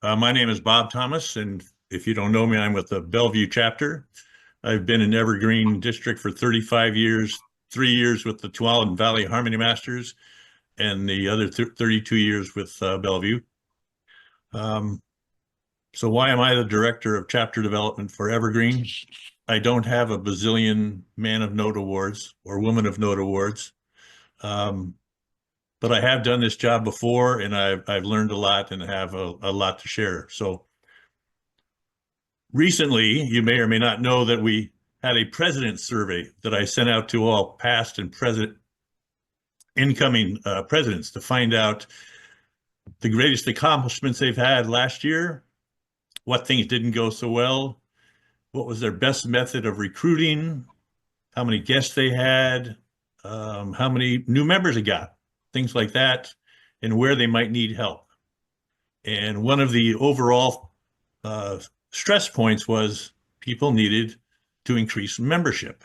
My name is Bob Thomas, and if you don't know me, I'm with the Bellevue chapter. I've been in Evergreen district for 35 years, 3 years with the Tualatin Valley Harmony Masters, and the other 32 years with Bellevue. Um, so why am I the director of chapter development for Evergreen? I don't have a bazillion Man of Note awards or Woman of Note awards. Um, but I have done this job before, and I've learned a lot and have a lot to share. So recently, you may or may not know that we had a president's survey that I sent out to all past and present incoming presidents to find out the greatest accomplishments they've had last year, what things didn't go so well, what was their best method of recruiting, how many guests they had, how many new members they got, things like that, and where they might need help. And one of the overall stress points was people needed to increase membership.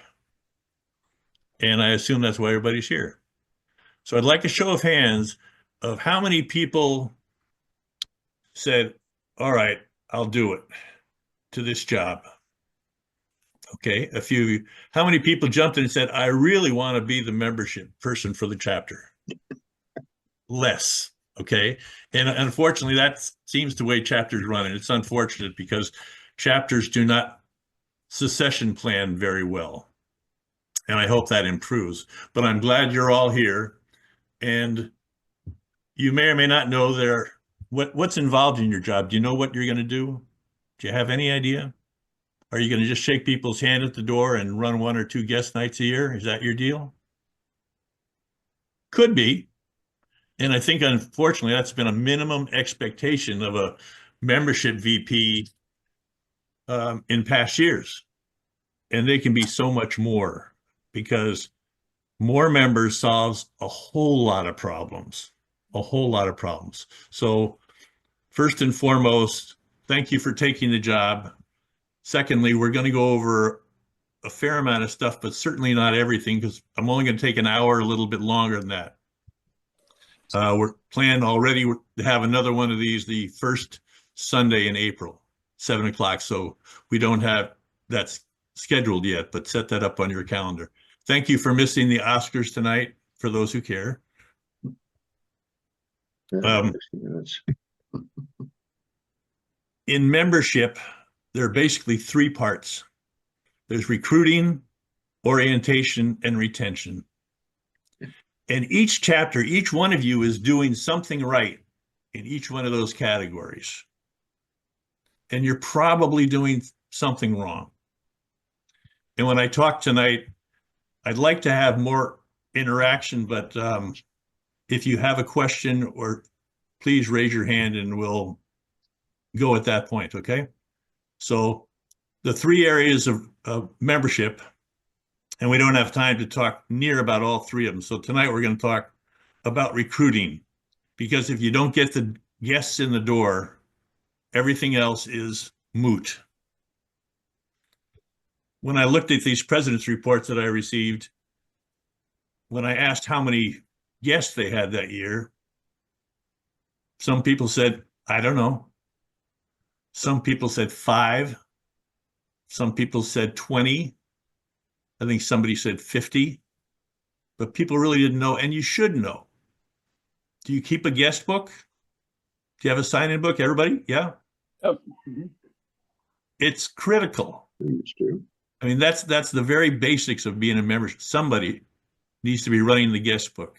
And I assume that's why everybody's here. So I'd like a show of hands of how many people said, all right, I'll do it to this job. Okay, a few of you. How many people jumped in and said, I really want to be the membership person for the chapter? Less. Okay. And unfortunately, that seems the way chapters run. And it's unfortunate because chapters do not succession plan very well. And I hope that improves. But I'm glad you're all here. And you may or may not know what's involved in your job. Do you know what you're going to do? Do you have any idea? Are you going to just shake people's hand at the door and run 1 or 2 guest nights a year? Is that your deal? Could be. And I think, unfortunately, that's been a minimum expectation of a membership VP in past years. And they can be so much more because more members solves a whole lot of problems, a whole lot of problems. So first and foremost, thank you for taking the job. Secondly, we're going to go over a fair amount of stuff, but certainly not everything because I'm only going to take an hour, a little bit longer than that. We're planned already to have another one of these the first Sunday in April, 7 o'clock. So we don't have that scheduled yet, but set that up on your calendar. Thank you for missing the Oscars tonight, for those who care. In membership, there are basically 3 parts. There's recruiting, orientation, and retention. And each chapter, each one of you is doing something right in each one of those categories. And you're probably doing something wrong. And when I talk tonight, I'd like to have more interaction, but if you have a question, or please raise your hand and we'll go at that point, okay? So the 3 areas of membership, and we don't have time to talk near about all 3 of them. So tonight we're going to talk about recruiting, because if you don't get the guests in the door, everything else is moot. When I looked at these president's reports that I received, when I asked how many guests they had that year, some people said, I don't know. Some people said 5. Some people said 20. I think somebody said 50, but people really didn't know, and you should know. Do you keep a guest book? Do you have a sign-in book, everybody? Yeah? Oh. It's critical. It's true. I mean, that's the very basics of being a member. Somebody needs to be running the guest book.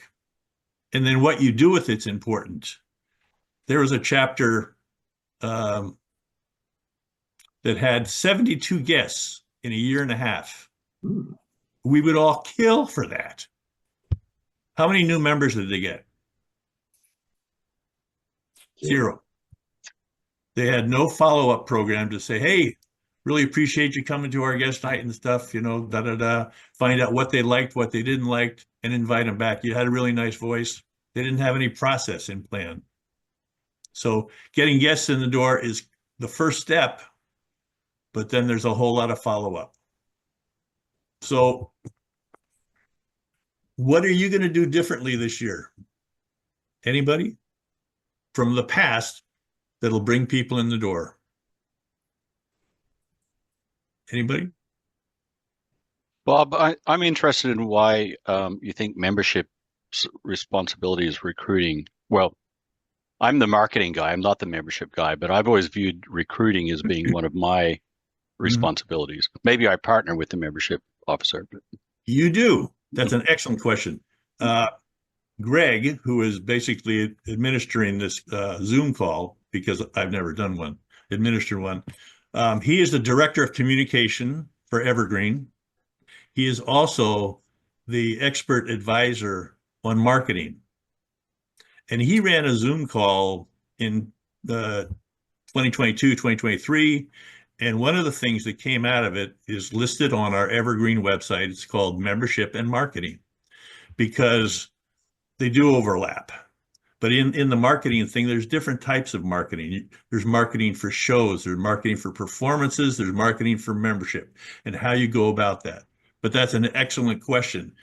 And then what you do with it's important. There was a chapter that had 72 guests in a year and a half. We would all kill for that. How many new members did they get? 0. They had no follow-up program to say, hey, really appreciate you coming to our guest night and stuff, you know, find out what they liked, what they didn't like, and invite them back. You had a really nice voice. They didn't have any process in plan. So getting guests in the door is the first step, but then there's a whole lot of follow-up. So what are you going to do differently this year? Anybody? From the past, that'll bring people in the door? Anybody? Bob, I'm interested in why you think membership's responsibility is recruiting. Well, I'm the marketing guy. I'm not the membership guy, but I've always viewed recruiting as being one of my Mhm. responsibilities. Maybe I partner with the membership officer, but You do. That's an excellent question. Uh, Greg, who is basically administering this Zoom call, because I've never done one, administer one. He is the director of communication for Evergreen. He is also the expert advisor on marketing. And he ran a Zoom call in 2022, 2023. And one of the things that came out of it is listed on our Evergreen website. It's called Membership and Marketing, because they do overlap. But in the marketing thing, there's different types of marketing. There's marketing for shows, there's marketing for performances, there's marketing for membership, and how you go about that. But that's an excellent question.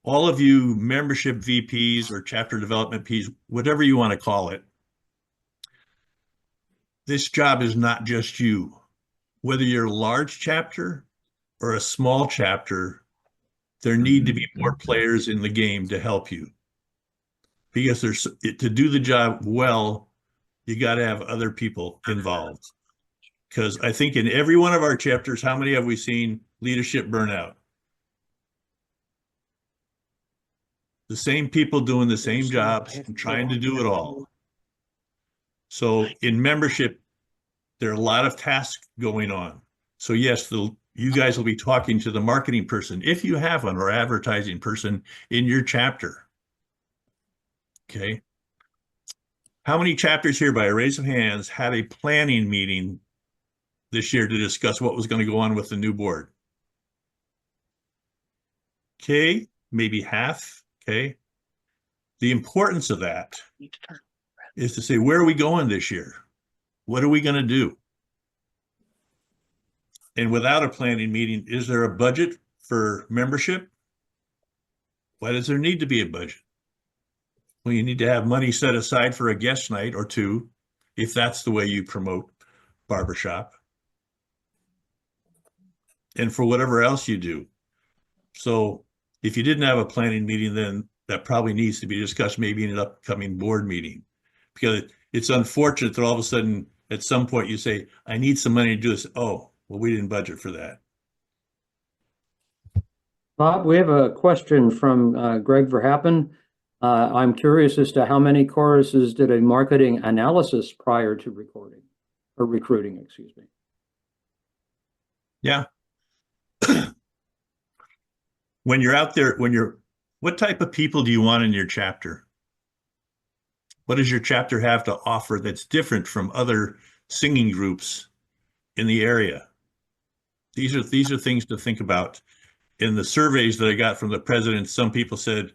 All of you membership VPs or chapter development Ps, whatever you want to call it, this job is not just you. Whether you're a large chapter or a small chapter, there need to be more players in the game to help you. Because to do the job well, you got to have other people involved. Because I think in every one of our chapters, how many have we seen leadership burnout? The same people doing the same jobs and trying to do it all. So in membership, there are a lot of tasks going on. So yes, you guys will be talking to the marketing person, if you have one, or advertising person in your chapter. Okay. How many chapters here, by a raise of hands, had a planning meeting this year to discuss what was going to go on with the new board? Okay, maybe half. Okay. The importance of that is to say, where are we going this year? What are we going to do? And without a planning meeting, is there a budget for membership? Why does there need to be a budget? Well, you need to have money set aside for a guest night or two, if that's the way you promote Barbershop, and for whatever else you do. So if you didn't have a planning meeting, then that probably needs to be discussed maybe in an upcoming board meeting, because it's unfortunate that all of a sudden at some point you say, I need some money to do this. Oh, well, we didn't budget for that. Bob, we have a question from Greg Verhappen. I'm curious as to how many choruses did a marketing analysis prior to recording or recruiting, excuse me. Yeah. When you're out there, what type of people do you want in your chapter? What does your chapter have to offer that's different from other singing groups in the area? These are things to think about. In the surveys that I got from the president, some people said,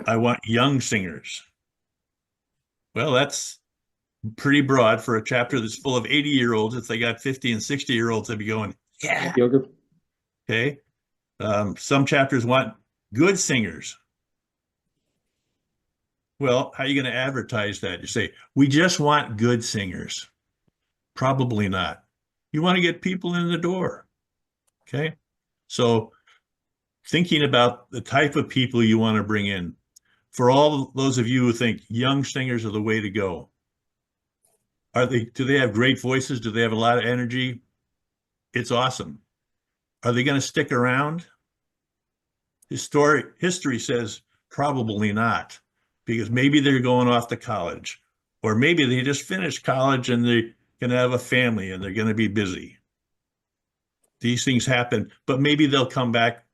I want young singers. Well, that's pretty broad for a chapter that's full of 80-year-olds. If they got 50 and 60-year-olds, they'd be going, yeah. Yoga. Okay. Some chapters want good singers. Well, how are you going to advertise that? You say, we just want good singers. Probably not. You want to get people in the door. Okay. So thinking about the type of people you want to bring in. For all those of you who think young singers are the way to go, do they have great voices? Do they have a lot of energy? It's awesome. Are they going to stick around? History says probably not, because maybe they're going off to college, or maybe they just finished college and they're going to have a family and they're going to be busy. These things happen, but maybe they'll come back,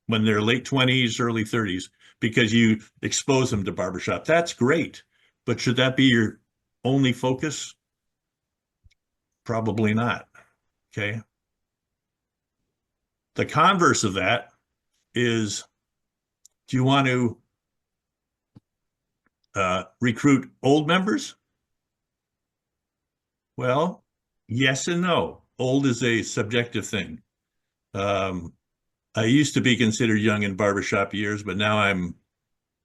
when they're late 20s, early 30s, because you expose them to barbershop. That's great. But should that be your only focus? Probably not. Okay. The converse of that is, do you want to recruit old members? Well, yes and no. Old is a subjective thing. I used to be considered young in barbershop years, but now I'm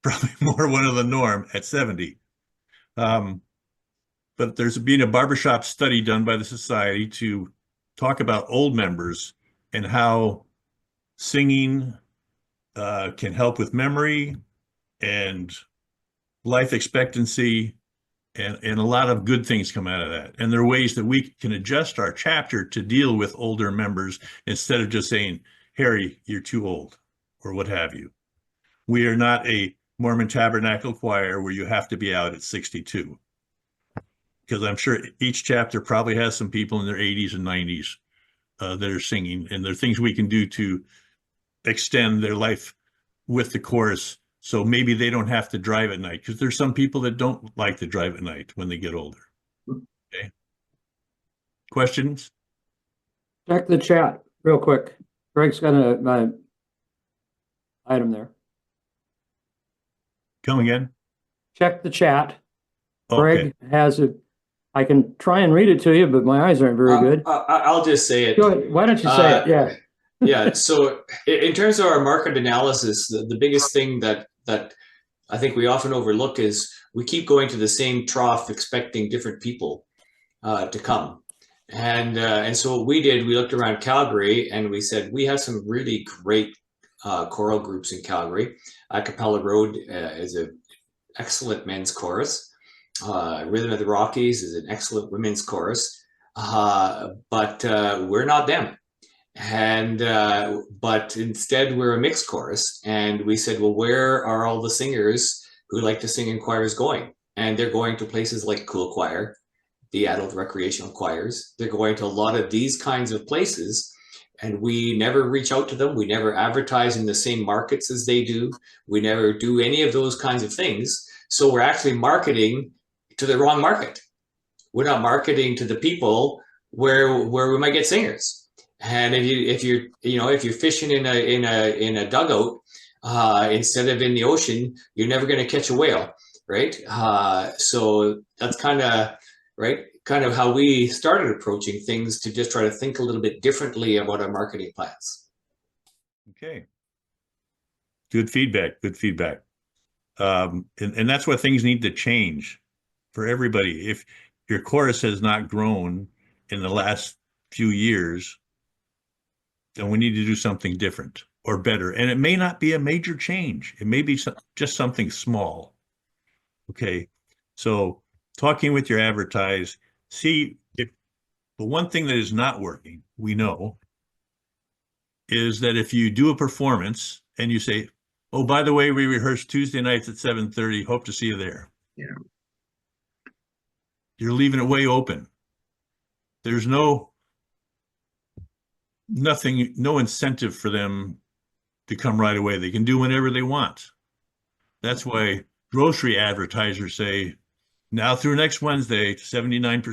probably more one of the norm at 70. but there's been a barbershop study done by the society to talk about old members and how singing can help with memory and life expectancy, and a lot of good things come out of that. And there are ways that we can adjust our chapter to deal with older members instead of just saying, Harry, you're too old, or what have you. We are not a Mormon Tabernacle choir where you have to be out at 62. Because I'm sure each chapter probably has some people in their 80s and 90s that are singing, and there are things we can do to extend their life with the chorus, so maybe they don't have to drive at night, because there's some people that don't like to drive at night when they get older. Okay. Questions? Check the chat real quick. Greg's got an item there. Come again? Check the chat. Okay. Greg has it. I can try and read it to you, but my eyes aren't very good. I'll just say it. Go ahead. Why don't you say it? Yeah. Yeah. So in terms of our market analysis, the biggest thing that I think we often overlook is we keep going to the same trough expecting different people to come. And so what we did, we looked around Calgary and we said, we have some really great choral groups in Calgary. Capella Road is an excellent men's chorus. Rhythm of the Rockies is an excellent women's chorus. But we're not them. And but instead we're a mixed chorus, and we said, well, where are all the singers who like to sing in choirs going? And they're going to places like Cool Choir, the adult recreational choirs. They're going to a lot of these kinds of places, and we never reach out to them. We never advertise in the same markets as they do. We never do any of those kinds of things. So we're actually marketing to the wrong market. We're not marketing to the people where we might get singers. And if you're fishing in a dugout instead of in the ocean, you're never going to catch a whale, right? So that's kind of how we started approaching things, to just try to think a little bit differently about our marketing plans. Okay. Good feedback. Good feedback. And that's why things need to change for everybody. If your chorus has not grown in the last few years, then we need to do something different or better. And it may not be a major change. It may be just something small. Okay. So talking with your advertise, see if the one thing that is not working, we know, is that if you do a performance and you say, oh, by the way, we rehearse Tuesday nights at 7:30, hope to see you there. Yeah. You're leaving it way open. There's no incentive for them to come right away. They can do whenever they want. That's why grocery advertisers say, now through next Wednesday, 79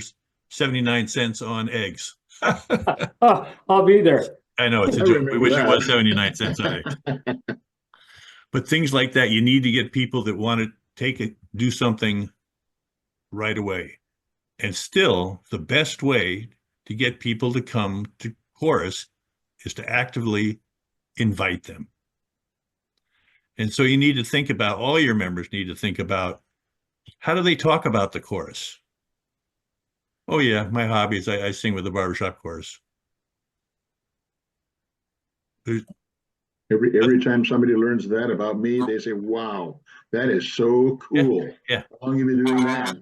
cents on eggs. I'll be there. I know it's a joke. We wish it was 79 cents on eggs. But things like that, you need to get people that want to do something right away. And still, the best way to get people to come to chorus is to actively invite them. And so you need to think about, all your members need to think about, how do they talk about the chorus? Oh yeah, my hobby is I sing with the Barbershop chorus. Every time somebody learns that about me, they say, wow, that is so cool. Yeah. How long have you been doing that?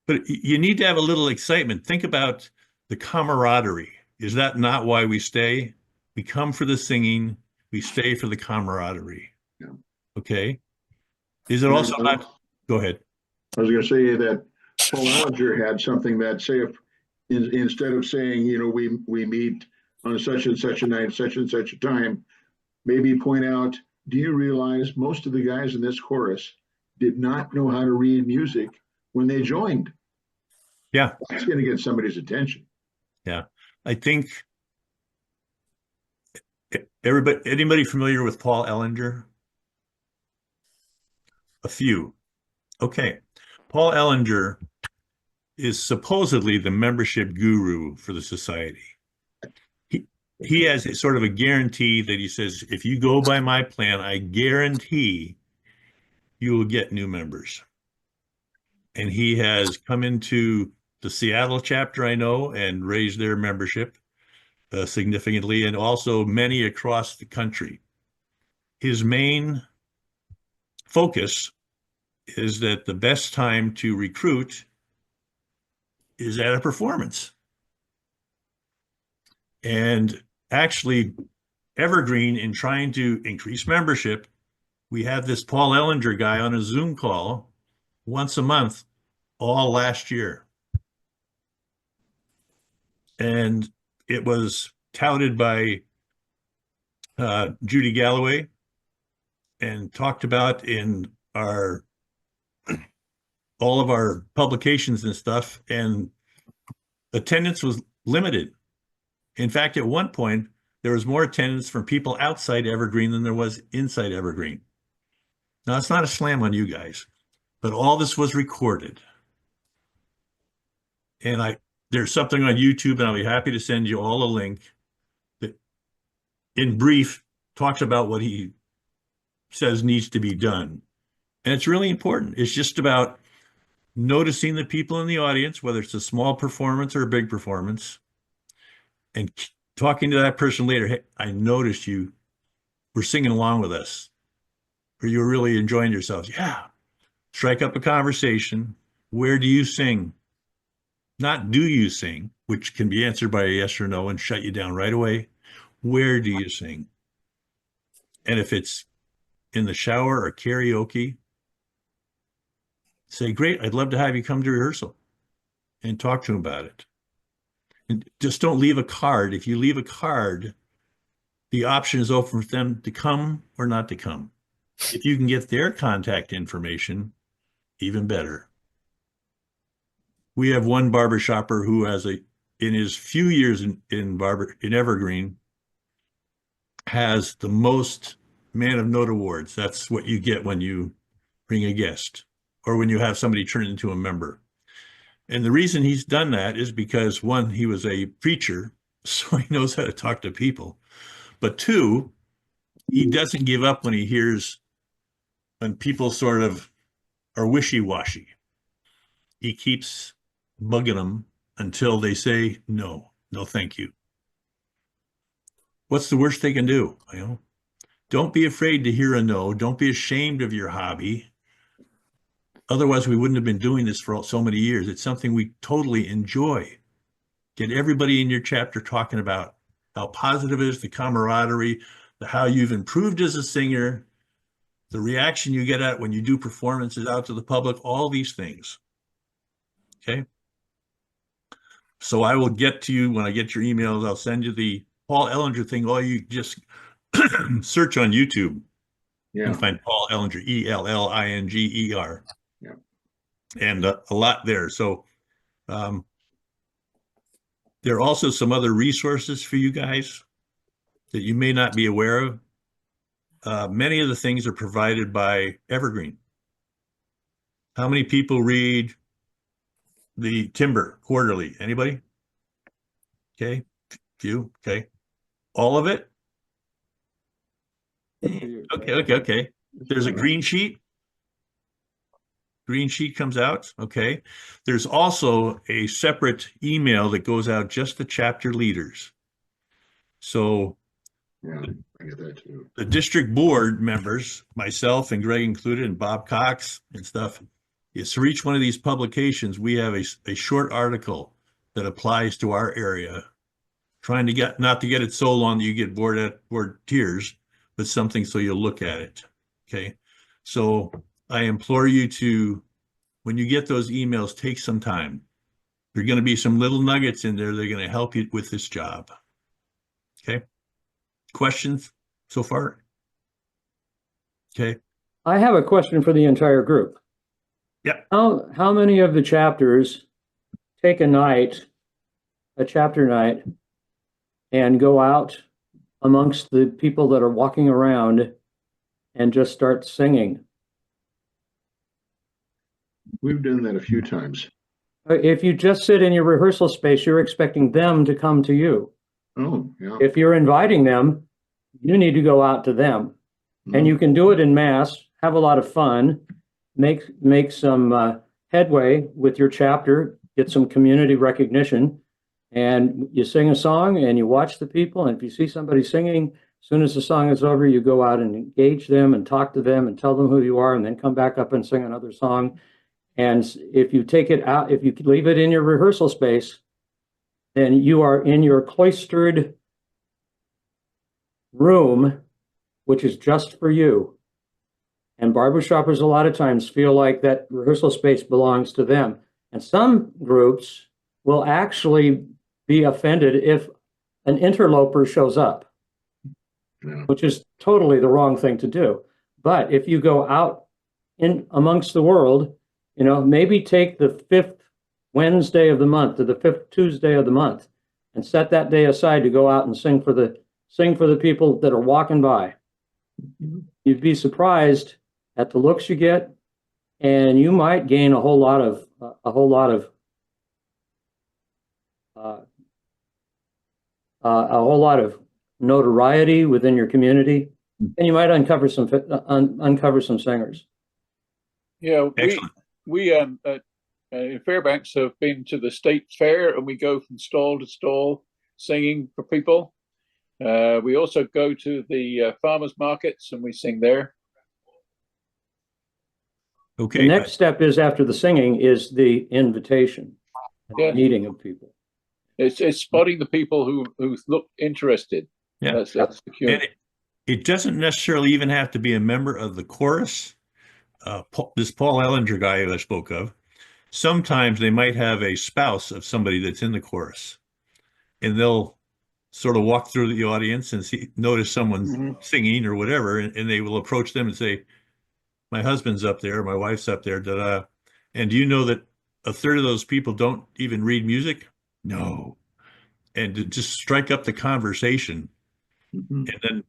But you need to have a little excitement. Think about the camaraderie. Is that not why we stay? We come for the singing. We stay for the camaraderie. Yeah. Okay. Is it also not? Go ahead. I was going to say that Paul Ellinger had something that, say, if instead of saying, we meet on such and such a night, such and such a time, maybe point out, do you realize most of the guys in this chorus did not know how to read music when they joined? Yeah. That's going to get somebody's attention. Yeah. I think anybody familiar with Paul Ellinger? A few. Okay. Paul Ellinger is supposedly the membership guru for the society. He has a sort of a guarantee that he says, if you go by my plan, I guarantee you will get new members. And he has come into the Seattle chapter, I know, and raised their membership significantly, and also many across the country. His main focus is that the best time to recruit is at a performance. And actually, Evergreen, in trying to increase membership, we had this Paul Ellinger guy on a Zoom call once a month all last year. And it was touted by Judy Galloway and talked about in our all of our publications and stuff, and attendance was limited. In fact, at one point, there was more attendance from people outside Evergreen than there was inside Evergreen. Now, it's not a slam on you guys, but all this was recorded. And there's something on YouTube, and I'll be happy to send you all a link that, in brief, talks about what he says needs to be done. And it's really important. It's just about noticing the people in the audience, whether it's a small performance or a big performance, and talking to that person later. Hey, I noticed you were singing along with us, or you were really enjoying yourselves. Yeah. Strike up a conversation. Where do you sing? Not do you sing, which can be answered by a yes or no and shut you down right away. Where do you sing? And if it's in the shower or karaoke, say, great, I'd love to have you come to rehearsal and talk to them about it. And just don't leave a card. If you leave a card, the option is open for them to come or not to come. If you can get their contact information, even better. We have one barbershopper who has in his few years in Evergreen, has the most Man of Note awards. That's what you get when you bring a guest or when you have somebody turn into a member. And the reason he's done that is because, one, he was a preacher, so he knows how to talk to people. But two, he doesn't give up when he hears when people sort of are wishy-washy. He keeps bugging them until they say, no, thank you. What's the worst they can do? Don't be afraid to hear a no. Don't be ashamed of your hobby. Otherwise, we wouldn't have been doing this for so many years. It's something we totally enjoy. Get everybody in your chapter talking about how positive it is, the camaraderie, how you've improved as a singer, the reaction you get at when you do performances out to the public, all these things. Okay? So I will get to you when I get your emails. I'll send you the Paul Ellinger thing. All you just search on YouTube. Yeah. And find Paul Ellinger, Ellinger. Yeah. And a lot there. So there are also some other resources for you guys that you may not be aware of. Many of the things are provided by Evergreen. How many people read the Timber Quarterly? Anybody? Okay, few. Okay, all of it. Okay. There's a green sheet. Green sheet comes out. Okay. There's also a separate email that goes out just to chapter leaders. So Yeah, I get that too. the district board members, myself and Greg included, and Bob Cox and stuff, is for each one of these publications, we have a short article that applies to our area, trying to get, not to get it so long that you get bored tears, but something so you'll look at it. Okay. So I implore you to, when you get those emails, take some time. There are going to be some little nuggets in there that are going to help you with this job. Okay. Questions so far? Okay. I have a question for the entire group. Yeah. How many of the chapters take a chapter night, and go out amongst the people that are walking around and just start singing? We've done that a few times. If you just sit in your rehearsal space, you're expecting them to come to you. Oh, yeah. If you're inviting them, you need to go out to them. And you can do it in mass, have a lot of fun, make some headway with your chapter, get some community recognition, and you sing a song and you watch the people. And if you see somebody singing, as soon as the song is over, you go out and engage them and talk to them and tell them who you are, and then come back up and sing another song. And if you take it out, if you leave it in your rehearsal space, then you are in your cloistered room, which is just for you. And barbershoppers a lot of times feel like that rehearsal space belongs to them. And some groups will actually be offended if an interloper shows up, which is totally the wrong thing to do. But if you go out in amongst the world, you know, maybe take the 5th Wednesday of the month or the 5th Tuesday of the month and set that day aside to go out and sing for the people that are walking by. You'd be surprised at the looks you get, and you might gain a whole lot of notoriety within your community, and you might uncover some singers. Yeah, Excellent. we in Fairbanks have been to the state fair, and we go from stall to stall singing for people. We also go to the farmers markets and we sing there. Okay. The next step is, after the singing, is the invitation, Yeah. meeting of people. It's spotting the people who look interested. Yeah. That's the cue. And it doesn't necessarily even have to be a member of the chorus. This Paul Ellinger guy that I spoke of, sometimes they might have a spouse of somebody that's in the chorus, and they'll sort of walk through the audience and notice someone singing or whatever, and they will approach them and say, my husband's up there, my wife's up there, da-da. And do you know that a third of those people don't even read music? No. And to just strike up the conversation. And then,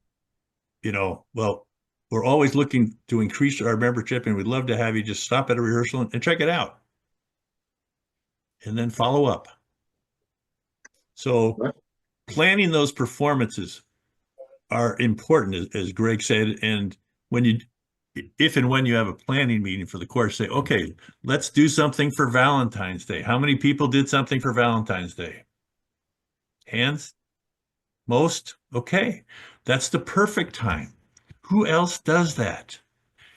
you know, well, we're always looking to increase our membership, and we'd love to have you just stop at a rehearsal and check it out. And then follow up. So planning those performances are important, as Greg said. And if and when you have a planning meeting for the course, say, okay, let's do something for Valentine's Day. How many people did something for Valentine's Day? Hands? Most? Okay. That's the perfect time. Who else does that?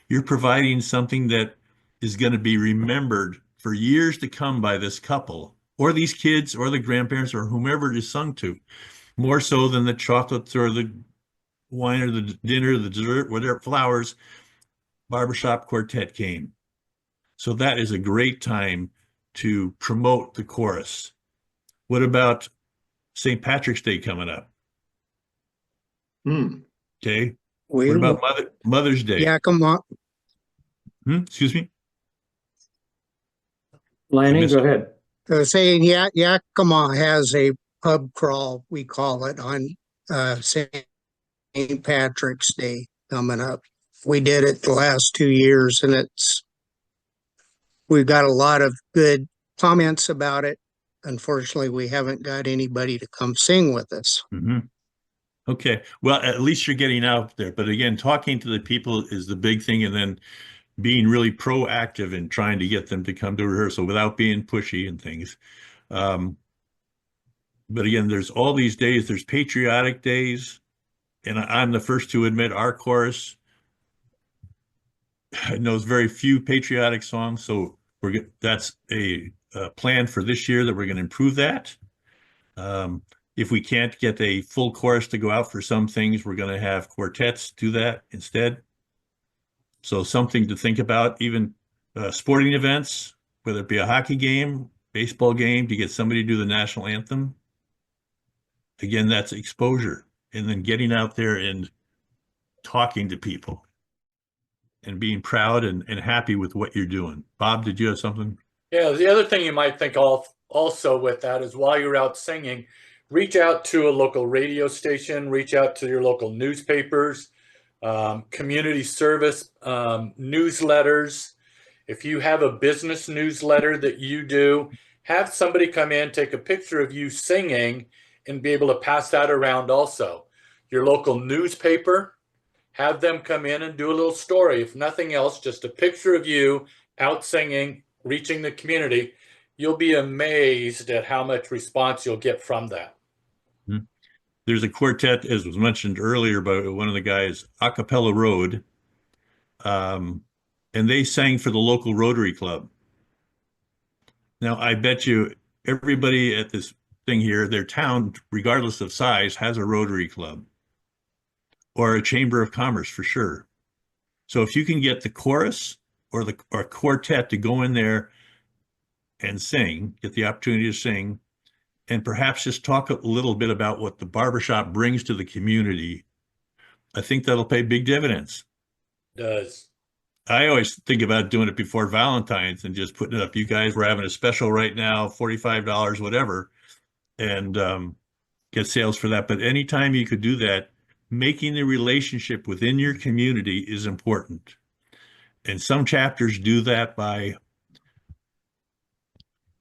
You're providing something that is going to be remembered for years to come by this couple, or these kids, or the grandparents, or whomever it is sung to, more so than the chocolates or the wine or the dinner, the dessert, whatever, flowers. Barbershop Quartet came. So that is a great time to promote the chorus. What about St. Patrick's Day coming up? Okay. What about Mother's Day? Yakima, Excuse me? Lanning, go ahead. saying Yakima has a pub crawl, we call it, on St. Patrick's Day coming up. We did it the last 2 years, and we've got a lot of good comments about it. Unfortunately, we haven't got anybody to come sing with us. Okay. Well, at least you're getting out there. But again, talking to the people is the big thing, and then being really proactive in trying to get them to come to rehearsal without being pushy and things. But again, there's all these days. There's patriotic days, and I'm the first to admit our chorus knows very few patriotic songs, so that's a plan for this year that we're going to improve that. If we can't get a full chorus to go out for some things, we're going to have quartets do that instead. So something to think about. Even sporting events, whether it be a hockey game, baseball game, to get somebody to do the national anthem. Again, that's exposure, and then getting out there and talking to people and being proud and happy with what you're doing. Bob, did you have something? Yeah, the other thing you might think of also with that is, while you're out singing, reach out to a local radio station, reach out to your local newspapers, community service newsletters. If you have a business newsletter that you do, have somebody come in, take a picture of you singing, and be able to pass that around also. Your local newspaper, have them come in and do a little story. If nothing else, just a picture of you out singing reaching the community, you'll be amazed at how much response you'll get from that. There's a quartet, as was mentioned earlier by one of the guys, Acapella Road, and they sang for the local Rotary Club. Now, I bet you everybody at this thing here, their town, regardless of size, has a Rotary Club or a Chamber of Commerce for sure. So if you can get the chorus or quartet to go in there and sing, get the opportunity to sing, and perhaps just talk a little bit about what the barbershop brings to the community, I think that'll pay big dividends. It does. I always think about doing it before Valentine's and just putting it up. You guys, we're having a special right now, $45, whatever, and get sales for that. But anytime you could do that, making the relationship within your community is important. And some chapters do that by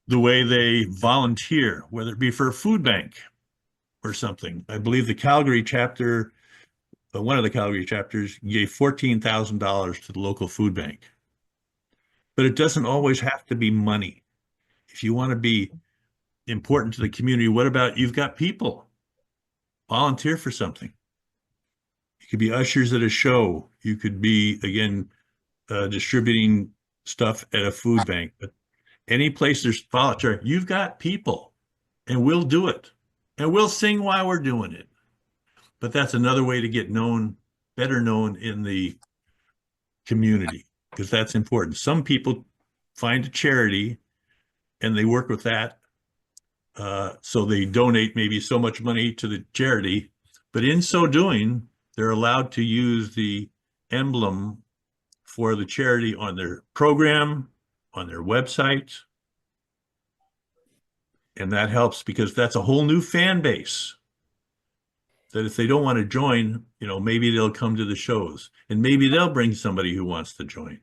the way they volunteer, whether it be for a food bank or something. I believe the Calgary chapter, one of the Calgary chapters, gave $14,000 to the local food bank. But it doesn't always have to be money. If you want to be important to the community, what about you've got people? Volunteer for something. You could be ushers at a show. You could be, again, distributing stuff at a food bank. But any place there's volunteer, you've got people, and we'll do it. And we'll sing while we're doing it. But that's another way to get known, better known in the community, because that's important. Some people find a charity and they work with that. So they donate maybe so much money to the charity, but in so doing, they're allowed to use the emblem for the charity on their program, on their website. And that helps because that's a whole new fan base that if they don't want to join, maybe they'll come to the shows and maybe they'll bring somebody who wants to join.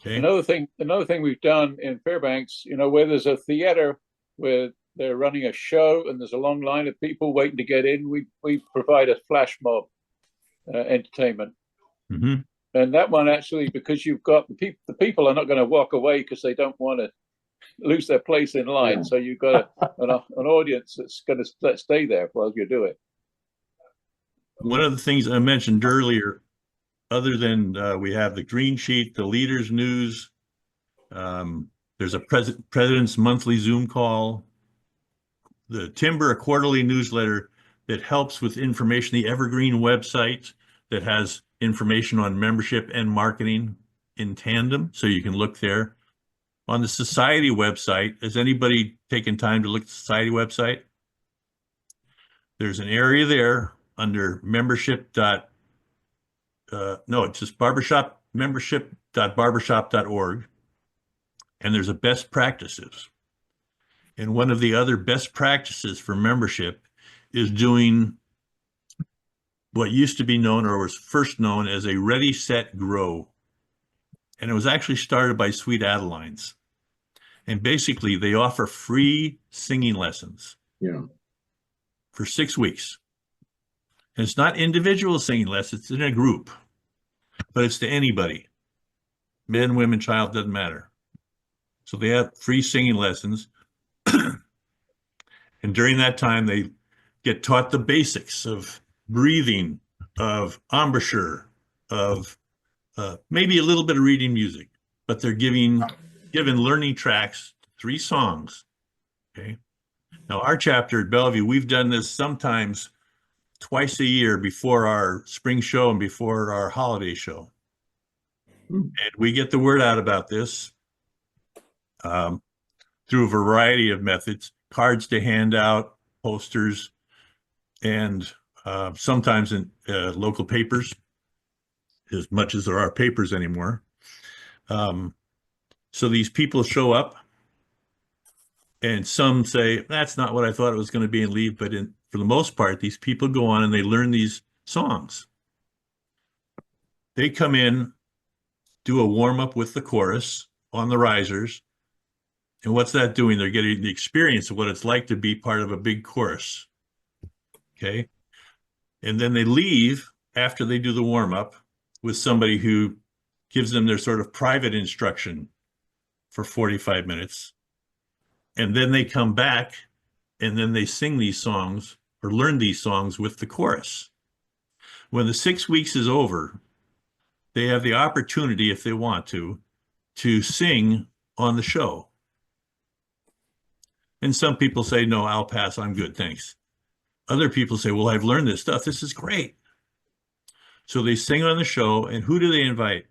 Okay. Another thing we've done in Fairbanks, where there's a theater where they're running a show and there's a long line of people waiting to get in, we provide a flash mob entertainment. Mm-hmm. And that one actually, because you've got the people are not going to walk away because they don't want to lose their place in line. So you've got an audience that's going to stay there while you do it. One of the things I mentioned earlier, other than we have the green sheet, the leaders news, there's a president's monthly Zoom call, the Timber, a quarterly newsletter that helps with information, the Evergreen website that has information on membership and marketing in tandem, so you can look there. On the society website, has anybody taken time to look at the society website? There's an area there under membership. It's just barbershop, membership.barbershop.org. And there's a best practices. And one of the other best practices for membership is doing what used to be known or was first known as a Ready, Set, Grow. And it was actually started by Sweet Adelines. And basically, they offer free singing lessons for 6 weeks. And it's not individual singing lessons, it's in a group, but it's to anybody. Men, women, child, doesn't matter. So they have free singing lessons. And during that time, they get taught the basics of breathing, of embouchure, of maybe a little bit of reading music, but they're given learning tracks, 3 songs. Okay. Now, our chapter at Bellevue, we've done this sometimes twice a year before our spring show and before our holiday show. And we get the word out about this through a variety of methods, cards to hand out, posters, and sometimes in local papers, as much as there are papers anymore. So these people show up and some say, that's not what I thought it was going to be, and leave. But for the most part, these people go on and they learn these songs. They come in, do a warm up with the chorus on the risers. And what's that doing? They're getting the experience of what it's like to be part of a big chorus. Okay. And then they leave after they do the warm up with somebody who gives them their sort of private instruction for 45 minutes. And then they come back and then they sing these songs or learn these songs with the chorus. When the 6 weeks is over, they have the opportunity, if they want to sing on the show. And some people say, no, I'll pass. I'm good. Thanks. Other people say, well, I've learned this stuff. This is great. So they sing on the show. And who do they invite?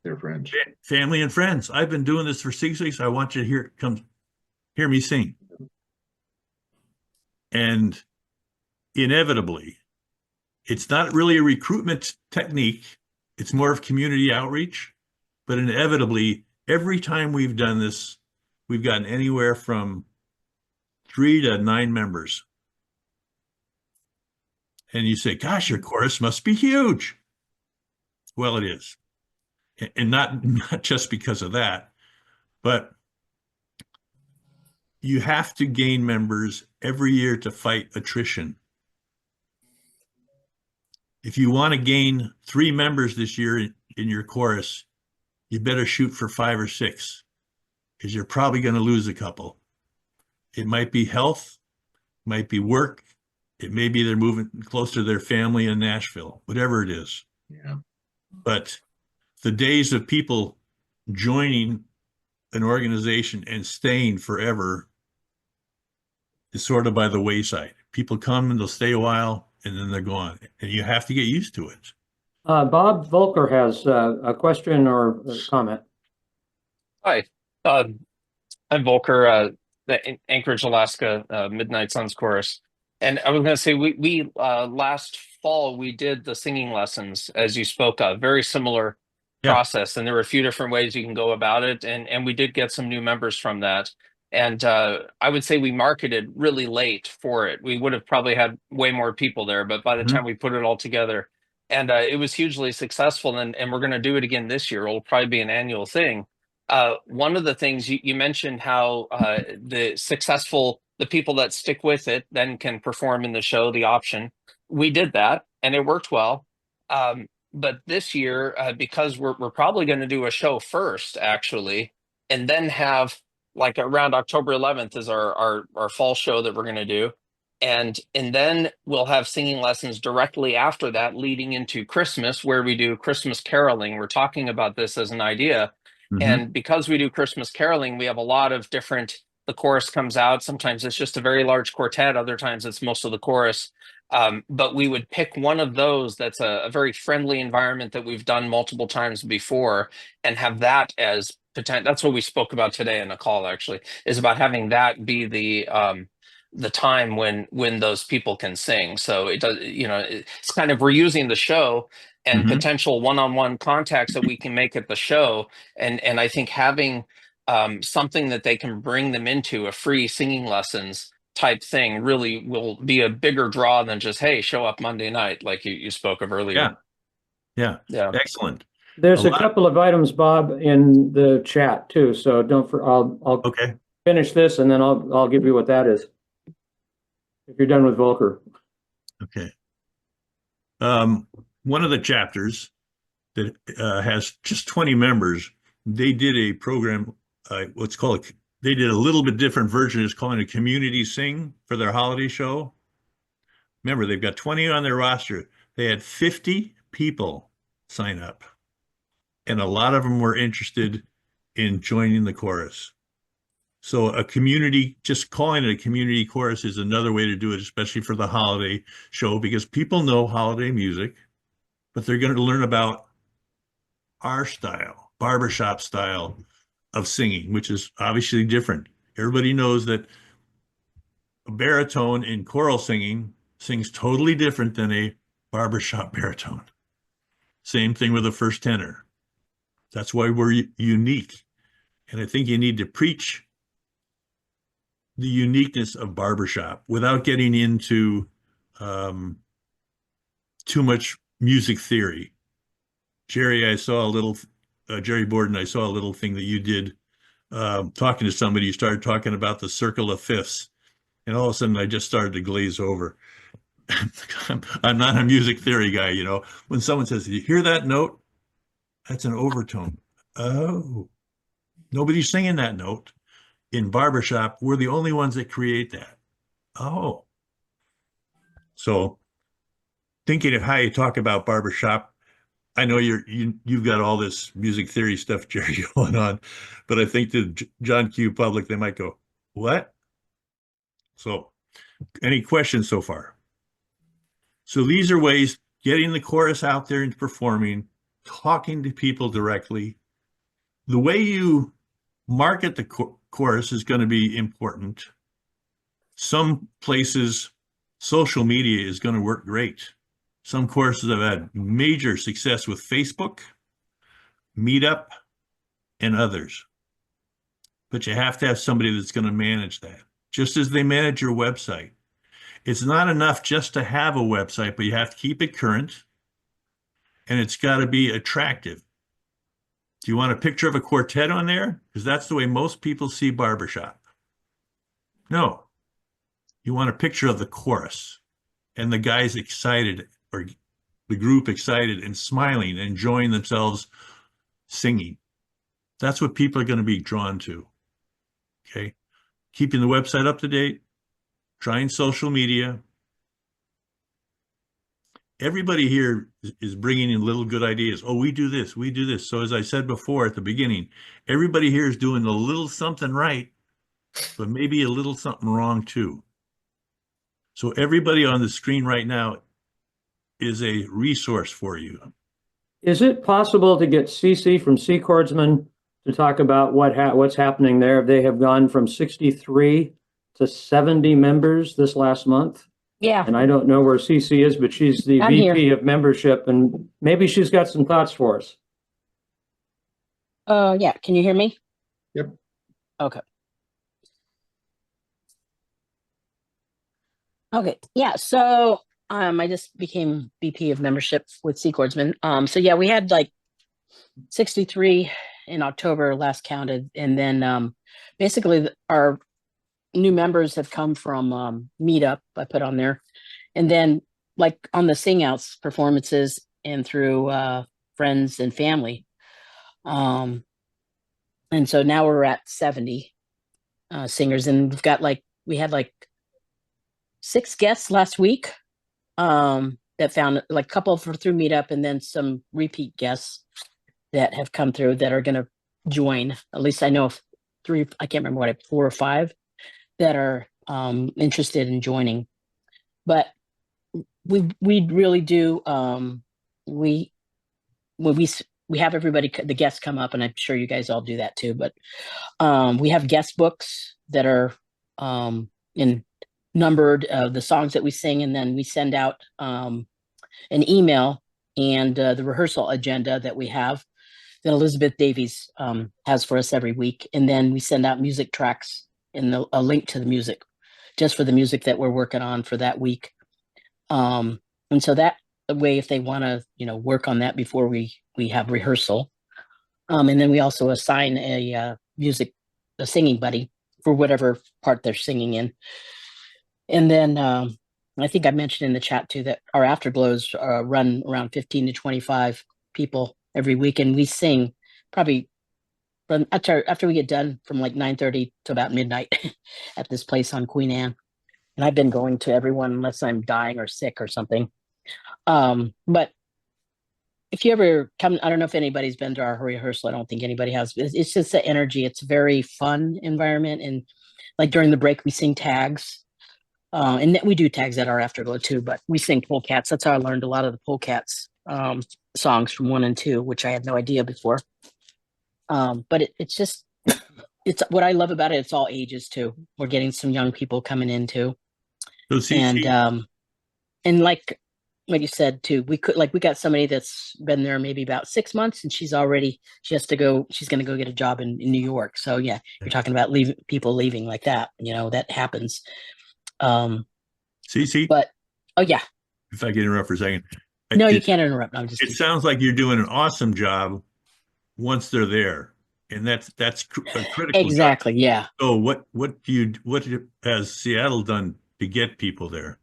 Their friends. Family and friends. I've been doing this for 6 weeks. I want you to come hear me sing. And inevitably, it's not really a recruitment technique. It's more of community outreach. But inevitably, every time we've done this, we've gotten anywhere from 3 to 9 members. And you say, gosh, your chorus must be huge. Well, it is. And not just because of that, but you have to gain members every year to fight attrition. If you want to gain 3 members this year in your chorus, you better shoot for 5 or 6, because you're probably going to lose a couple. It might be health, might be work, it may be they're moving closer to their family in Nashville, whatever it is. Yeah. But the days of people joining an organization and staying forever is sort of by the wayside. People come and they'll stay a while and then they're gone, and you have to get used to it. Bob Volker has a question or a comment. Hi, I'm Volker, the Anchorage, Alaska Midnight Suns Chorus. And I was going to say, we last fall, we did the singing lessons, as you spoke of, very similar process. And there were a few different ways you can go about it. And we did get some new members from that. And I would say we marketed really late for it. We would have probably had way more people there, but by the time we put it all together, and it was hugely successful. And we're going to do it again this year. It'll probably be an annual thing. One of the things you mentioned, how the people that stick with it then can perform in the show, the option. We did that and it worked well. But this year, because we're probably going to do a show first, actually, and then have like around October 11th is our fall show that we're going to do. And then we'll have singing lessons directly after that, leading into Christmas, where we do Christmas caroling. We're talking about this as an idea. And because we do Christmas caroling, we have a lot of different, the chorus comes out. Sometimes it's just a very large quartet. Other times it's most of the chorus. But we would pick one of those that's a very friendly environment that we've done multiple times before, and have that as potential. That's what we spoke about today in the call, actually, is about having that be the time when those people can sing. So it does, it's kind of, we're using the show and potential one-on-one contacts that we can make at the show. And I think having something that they can bring them into, a free singing lessons type thing, really will be a bigger draw than just, hey, show up Monday night, like you spoke of earlier. Yeah. Yeah. Excellent. There's a couple of items, Bob, in the chat too. So I'll Okay. finish this and then I'll give you what that is, if you're done with Volker. Okay. One of the chapters that has just 20 members, they did a program, they did a little bit different version. It's calling a community sing for their holiday show. Remember, they've got 20 on their roster. They had 50 people sign up, and a lot of them were interested in joining the chorus. So a community, just calling it a community chorus is another way to do it, especially for the holiday show, because people know holiday music, but they're going to learn about our style, barbershop style of singing, which is obviously different. Everybody knows that a baritone in choral singing sings totally different than a barbershop baritone. Same thing with the first tenor. That's why we're unique. And I think you need to preach the uniqueness of barbershop without getting into too much music theory. Jerry, I saw a little, Jerry Borden, I saw a little thing that you did talking to somebody. You started talking about the circle of fifths, and all of a sudden I just started to glaze over. I'm not a music theory guy, you know. When someone says, "Did you hear that note? That's an overtone." Oh, Nobody's singing that note. In Barbershop, we're the only ones that create that. Oh. So thinking of how you talk about Barbershop, I know you've got all this music theory stuff, Jerry, going on, but I think the John Q public, they might go, what? So any questions so far? So these are ways getting the chorus out there and performing, talking to people directly. The way you market the chorus is going to be important. Some places, social media is going to work great. Some courses have had major success with Facebook, Meetup, and others. But you have to have somebody that's going to manage that, just as they manage your website. It's not enough just to have a website, but you have to keep it current, and it's got to be attractive. Do you want a picture of a quartet on there? Because that's the way most people see Barbershop. No. You want a picture of the chorus and the guys excited, or the group excited and smiling, enjoying themselves singing. That's what people are going to be drawn to. Okay. Keeping the website up to date, trying social media. Everybody here is bringing in little good ideas. Oh, we do this, we do this. So as I said before at the beginning, everybody here is doing a little something right, but maybe a little something wrong too. So everybody on the screen right now is a resource for you. Is it possible to get CC from C Chordsman to talk about what's happening there? They have gone from 63 to 70 members this last month. Yeah, And I don't know where CC is, but she's the I'm VP here. of membership, and maybe she's got some thoughts for us. Yeah. Can you hear me? Yep. Okay. Okay. Yeah. So I just became VP of membership with C Chordsman. So yeah, we had like 63 in October last counted, and then basically our new members have come from Meetup. I put on there, and then like on the sing outs performances and through friends and family. And so now we're at 70 singers, and we had like 6 guests last week that found like a couple through Meetup, and then some repeat guests that have come through that are going to join. At least I know of 3, I can't remember 4 or 5 that are interested in joining. But we really do we have everybody, the guests come up, and I'm sure you guys all do that too, but we have guest books that are in numbered the songs that we sing, and then we send out an email and the rehearsal agenda that we have that Elizabeth Davies has for us every week, and then we send out music tracks and a link to the music, just for the music that we're working on for that week. And so that way, if they want to work on that before we have rehearsal, and then we also assign a singing buddy for whatever part they're singing in. And then I think I mentioned in the chat too that our afterglows run around 15 to 25 people every week, and we sing probably from after we get done from like 9:30 to about midnight at this place on Queen Anne. And I've been going to everyone unless I'm dying or sick or something. But if you ever come, I don't know if anybody's been to our rehearsal. I don't think anybody has. It's just the energy. It's a very fun environment. And like during the break, we sing tags. And we do tags at our afterglow too, but we sing Polecats. That's how I learned a lot of the Polecats songs from 1 and 2, which I had no idea before. But it's what I love about it. It's all ages too. We're getting some young people coming in too. So and like what you said too, we got somebody that's been there maybe about 6 months, and she's going to go get a job in New York. So yeah, you're talking about people leaving like that, that happens. CC, but oh yeah, if I can interrupt for a second. No, you can't interrupt. It sounds like you're doing an awesome job once they're there, and that's a critical exactly job. Yeah. So what has Seattle done to get people there?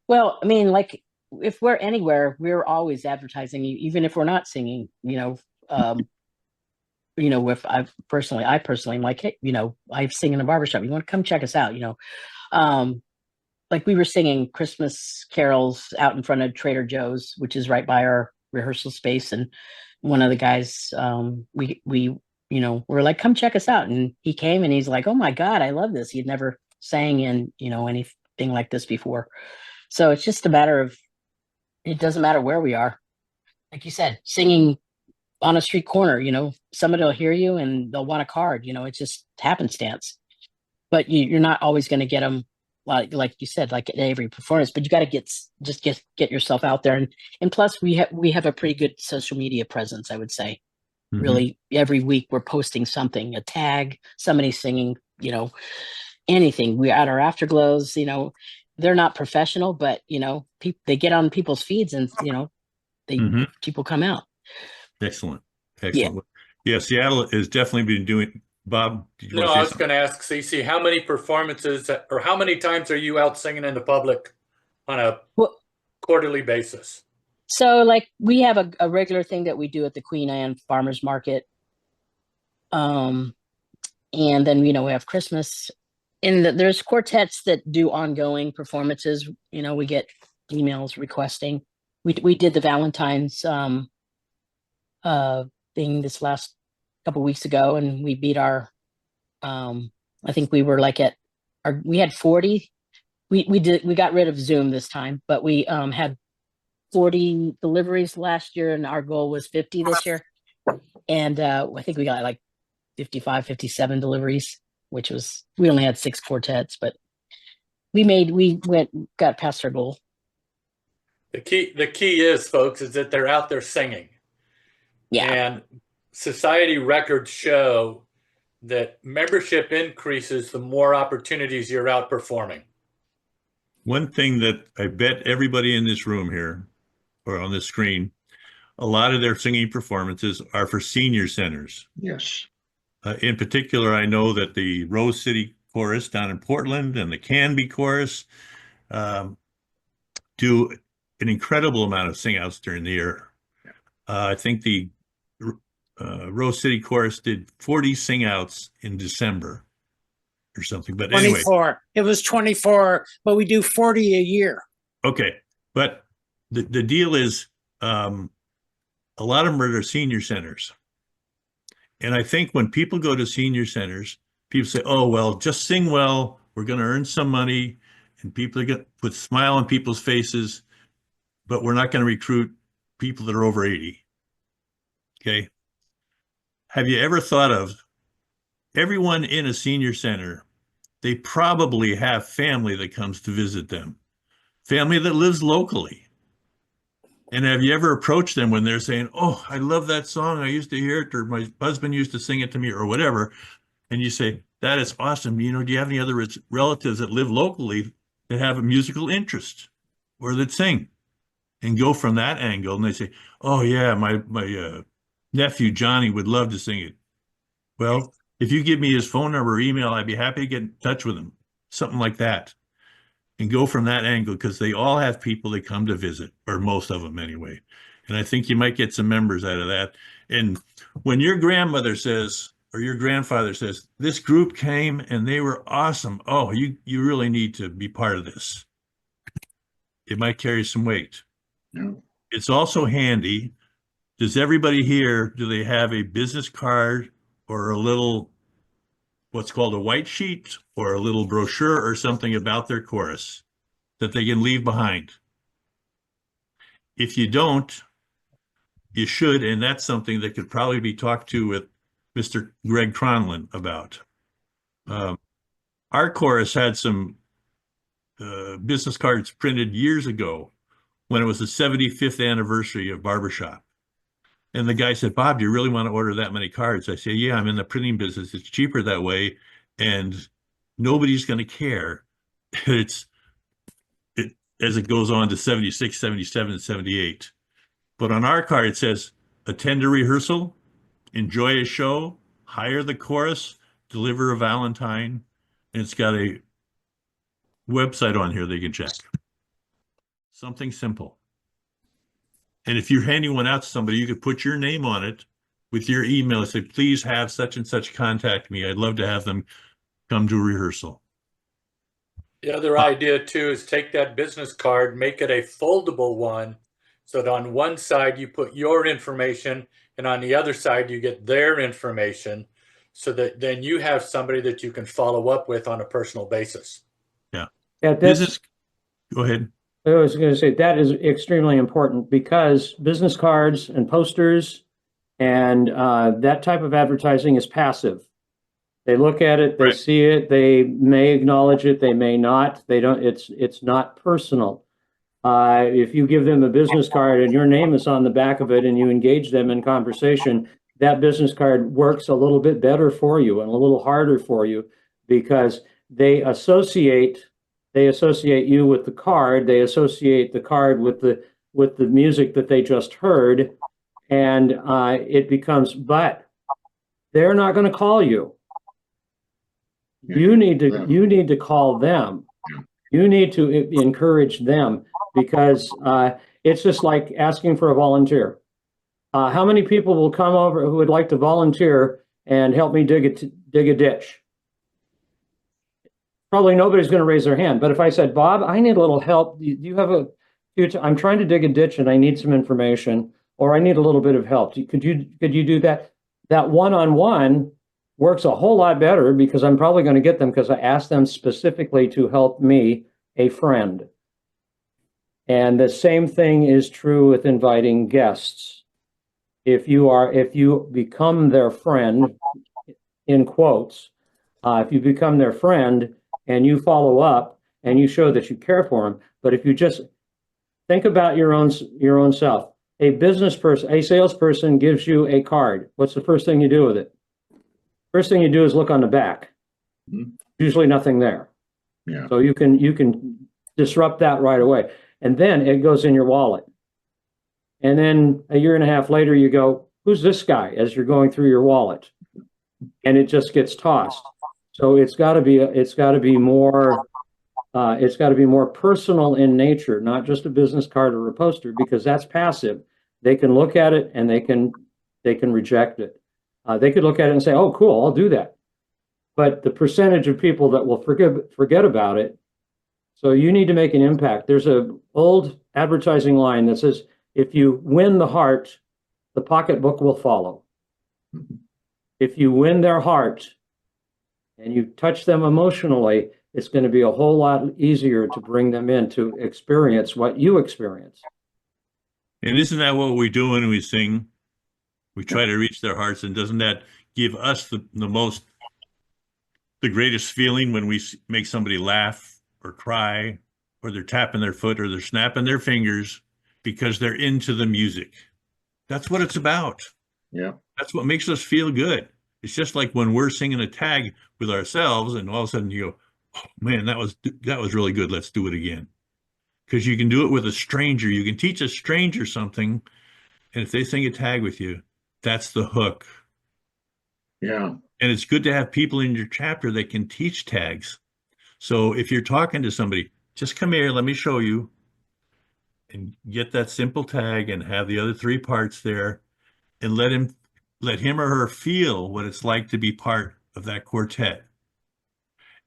Well, I mean, like if we're anywhere, we're always advertising, even if we're not singing. We you know, if I personally am like, hey, you know, I sing in a barbershop. You want to come check us out? You know, like we were singing Christmas carols out in front of Trader Joe's, which is right by our rehearsal space. And one of the guys, we you know, we're like, come check us out. And he came and he's like, oh my God, I love this. He'd never sang in, you know, anything like this before. So it's just a matter of, it doesn't matter where we are. Like you said, singing on a street corner, you know, somebody will hear you and they'll want a card, you know, it's just happenstance. But you're not always going to get them, like you said, like at every performance, but you got to get yourself out there. And plus we have a pretty good social media presence, I would say. Mhm. Really, every week we're posting something, a tag, somebody singing, you know, anything. We're at our afterglows, you know, they're not professional, but you know, they get on people's feeds and, you know, Mhm. people come out. Excellent. Excellent. Yeah, Seattle has definitely been doing. Bob, did you No, want to say I was something? going to ask CC, how many performances or how many times are you out singing in the public on a Well, quarterly basis? so like we have a regular thing that we do at the Queen Anne Farmers Market. And then, you know, we have Christmas. And there's quartets that do ongoing performances. You know, we get emails requesting. We did the Valentine's thing this last couple weeks ago, and we beat our I think we were like we had 40. We got rid of Zoom this time, but we had 40 deliveries last year, and our goal was 50 this year. And I think we got like 55, 57 deliveries, which was, we only had 6 quartets, but got past our goal. The key is, folks, is that they're out there singing. Yeah. And society records show that membership increases the more opportunities you're out performing. One thing that I bet everybody in this room here or on this screen, a lot of their singing performances are for senior centers. Yes. In particular, I know that the Rose City Chorus down in Portland and the Canby Chorus do an incredible amount of sing-outs during the year. I think the Rose City Chorus did 40 sing-outs in December or something. But anyway. 24. It was 24, but we do 40 a year. Okay. But the deal is a lot of them are senior centers. And I think when people go to senior centers, people say, oh, well, just sing well. We're going to earn some money. And people are going to put a smile on people's faces, but we're not going to recruit people that are over 80. Okay. Have you ever thought of everyone in a senior center? They probably have family that comes to visit them, family that lives locally. And have you ever approached them when they're saying, oh, I love that song. I used to hear it, or my husband used to sing it to me, or whatever. And you say, that is awesome. You know, do you have any other relatives that live locally that have a musical interest or that sing? And go from that angle. And they say, oh, yeah, my nephew, Johnny, would love to sing it. Well, if you give me his phone number or email, I'd be happy to get in touch with him. Something like that. And go from that angle, because they all have people that come to visit, or most of them anyway. And I think you might get some members out of that. And when your grandmother says, or your grandfather says, this group came and they were awesome. Oh, you really need to be part of this. It might carry some weight. No. It's also handy. Does everybody here, do they have a business card or a little, what's called a white sheet, or a little brochure or something about their chorus that they can leave behind? If you don't, you should, and that's something that could probably be talked to with Mr. Greg Cronlin about. Our chorus had some business cards printed years ago when it was the 75th anniversary of Barbershop. And the guy said, Bob, do you really want to order that many cards? I say, yeah, I'm in the printing business. It's cheaper that way. And nobody's going to care. As it goes on to 76, 77, 78. But on our card, it says, attend a rehearsal, enjoy a show, hire the chorus, deliver a Valentine. And it's got a website on here they can check. Something simple. And if you're handing one out to somebody, you could put your name on it with your email, say, please have such and such contact me. I'd love to have them come to rehearsal. The other idea too is take that business card, make it a foldable one, so that on one side you put your information and on the other side you get their information, so that then you have somebody that you can follow up with on a personal basis. Yeah. That's, Go ahead. I was going to say that is extremely important, because business cards and posters and that type of advertising is passive. They look at it, they Right. see it, they may acknowledge it, they may not. They don't. It's not personal. If you give them a business card and your name is on the back of it, and you engage them in conversation, that business card works a little bit better for you and a little harder for you, because they associate you with the card. They associate the card with the music that they just heard, and it becomes. But they're not going to call you. You need to call them. You need to encourage them, because it's just like asking for a volunteer. How many people will come over who would like to volunteer and help me dig a ditch? Probably nobody's going to raise their hand. But if I said, Bob, I need a little help. You have I'm trying to dig a ditch and I need some information, or I need a little bit of help. Could you do that? That one-on-one works a whole lot better, because I'm probably going to get them because I asked them specifically to help me, a friend. And the same thing is true with inviting guests. If you become their friend, in quotes, if you become their friend and you follow up and you show that you care for them, but if you just think about your own self, a salesperson gives you a card. What's the first thing you do with it? First thing you do is look on the back. Usually nothing there. Yeah. So you can disrupt that right away. And then it goes in your wallet. And then a year and a half later, you go, who's this guy, as you're going through your wallet? And it just gets tossed. So it's got to be more personal in nature, not just a business card or a poster, because that's passive. They can look at it and they can reject it. They could look at it and say, oh, cool, I'll do that. But the percentage of people that will forget about it. So you need to make an impact. There's an old advertising line that says, if you win the heart, the pocketbook will follow. If you win their heart and you touch them emotionally, it's going to be a whole lot easier to bring them in to experience what you experience. And isn't that what we do when we sing? We try to reach their hearts, and doesn't that give us the greatest feeling when we make somebody laugh or cry, or they're tapping their foot or they're snapping their fingers because they're into the music? That's what it's about. Yeah. That's what makes us feel good. It's just like when we're singing a tag with ourselves and all of a sudden you go, oh man, that was really good. Let's do it again. Because you can do it with a stranger. You can teach a stranger something, and if they sing a tag with you, that's the hook. Yeah. And it's good to have people in your chapter that can teach tags. So if you're talking to somebody, just come here, let me show you, and get that simple tag and have the other three parts there, and let him or her feel what it's like to be part of that quartet.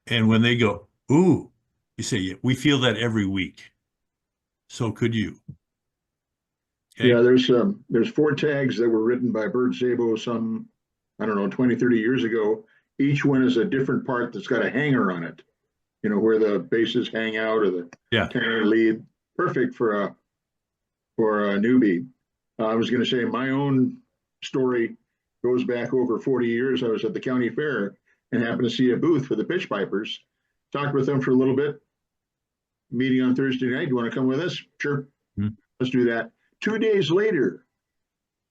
And when they go, ooh, you say, yeah, we feel that every week. So could you. Okay. Yeah, there's 4 tags that were written by Bert Szabo some, 20, 30 years ago. Each one is a different part that's got a hanger on it, where the basses hang out, or the tenor lead. Perfect for a newbie. I was going to say my own story goes back over 40 years. I was at the county fair and happened to see a booth for the Pitch Pipers. Talked with them for a little bit. Meeting on Thursday night. You want to come with us? Sure. Let's do that. 2 days later,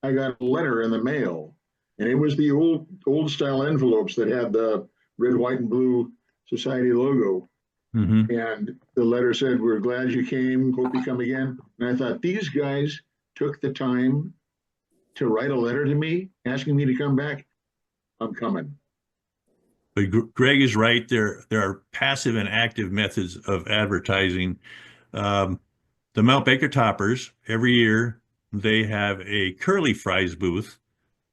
I got a letter in the mail, and it was the old style envelopes that had the red, white, and blue society logo. And the letter said, we're glad you came. Hope you come again. And I thought, these guys took the time to write a letter to me asking me to come back. I'm coming. But Greg is right. There are passive and active methods of advertising. The Mount Baker Toppers, every year, they have a curly fries booth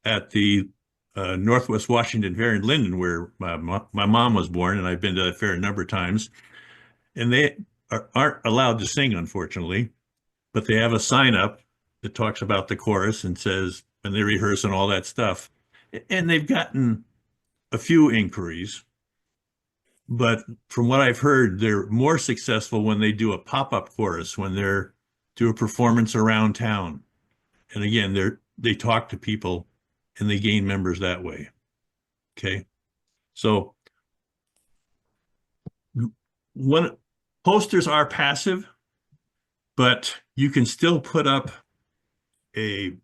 at the Northwest Washington Fair in Linden, where my mom was born, and I've been to that fair a number of times. And they aren't allowed to sing, unfortunately, but they have a sign up that talks about the chorus and says, and they rehearse and all that stuff. And they've gotten a few inquiries, but from what I've heard, they're more successful when they do a pop-up chorus, when they're do a performance around town. And again, they talk to people and they gain members that way. Okay. So posters are passive, but you can still put up a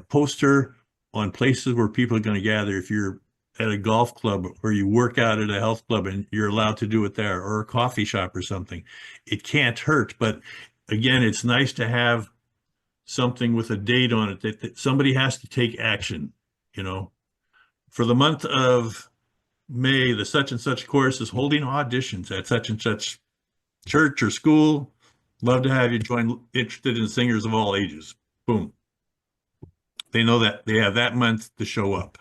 poster on places where people are going to gather. If you're at a golf club or you work out at a health club and you're allowed to do it there, or a coffee shop or something, it can't hurt. But again, it's nice to have something with a date on it that somebody has to take action. You know, for the month of May, the such and such course is holding auditions at such and such church or school. Love to have you join, interested in singers of all ages. Boom. They know that they have that month to show up.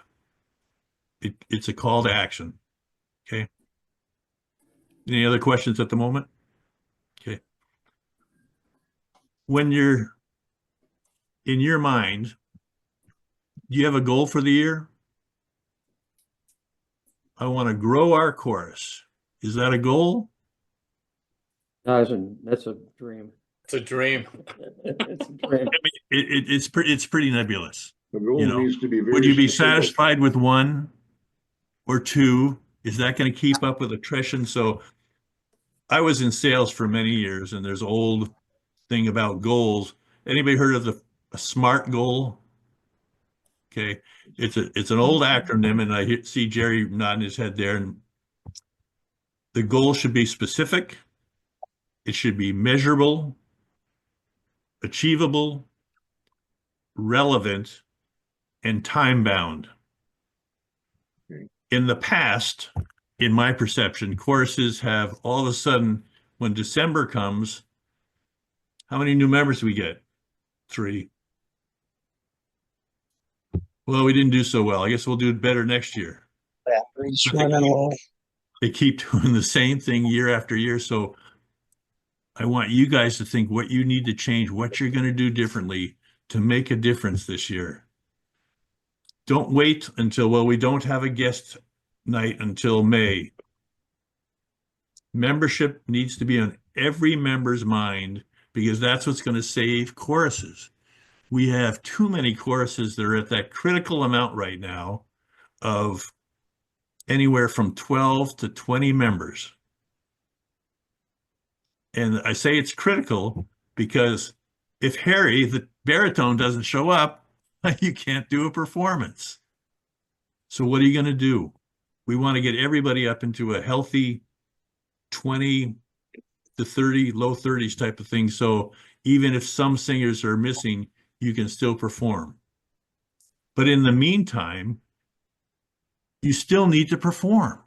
It's a call to action. Okay. Any other questions at the moment? Okay. When you're in your mind, do you have a goal for the year? I want to grow our chorus. Is that a goal? That's a dream. It's a dream. It's a dream. I mean, it's pretty nebulous. The goal You know, needs to be very would you be specific. satisfied with 1 or 2? Is that going to keep up with attrition? So I was in sales for many years, and there's an old thing about goals. Anybody heard of a SMART goal? Okay, it's an old acronym, and I see Jerry nodding his head there. And the goal should be specific. It should be measurable, achievable, relevant, and time-bound. Okay. In the past, in my perception, courses have all of a sudden, when December comes, how many new members do we get? 3. Well, we didn't do so well. I guess we'll do it better next year. Batteries running low. They keep doing the same thing year after year. So I want you guys to think what you need to change, what you're going to do differently to make a difference this year. Don't wait until, well, we don't have a guest night until May. Membership needs to be on every member's mind, because that's what's going to save choruses. We have too many choruses that are at that critical amount right now of anywhere from 12 to 20 members. And I say it's critical because if Harry, the baritone, doesn't show up, you can't do a performance. So what are you going to do? We want to get everybody up into a healthy 20 to 30, low 30s type of thing. So even if some singers are missing, you can still perform. But in the meantime, you still need to perform.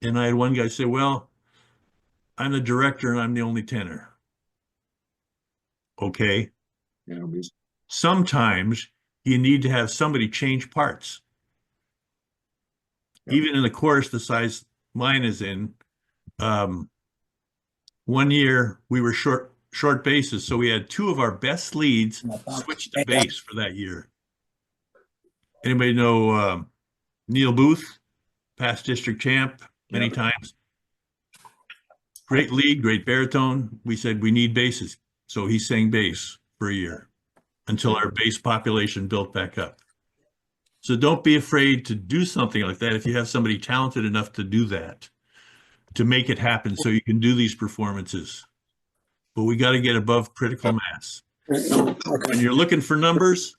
And I had one guy say, well, I'm the director and I'm the only tenor. Okay. Yeah, Sometimes you need to have somebody change parts. Yeah. Even in the chorus the size mine is in, one year we were short basses, so we had 2 of our best leads switch to bass for that year. Anybody know Neil Booth, past district champ many times? Great lead, great baritone. We said we need basses, so he sang bass for a year until our bass population built back up. So don't be afraid to do something like that if you have somebody talented enough to do that, to make it happen so you can do these performances. But we got to get above critical mass. When you're looking for numbers,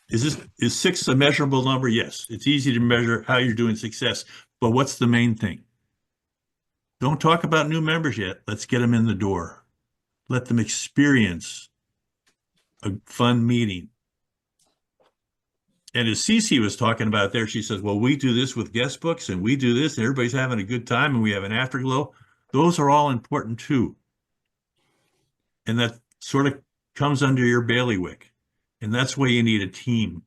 is 6 a measurable number? Yes, it's easy to measure how you're doing success, but what's the main thing? Don't talk about new members yet. Let's get them in the door. Let them experience a fun meeting. And as Cece was talking about there, she says, well, we do this with guest books and we do this and everybody's having a good time and we have an afterglow. Those are all important too. And that sort of comes under your bailiwick. And that's why you need a team.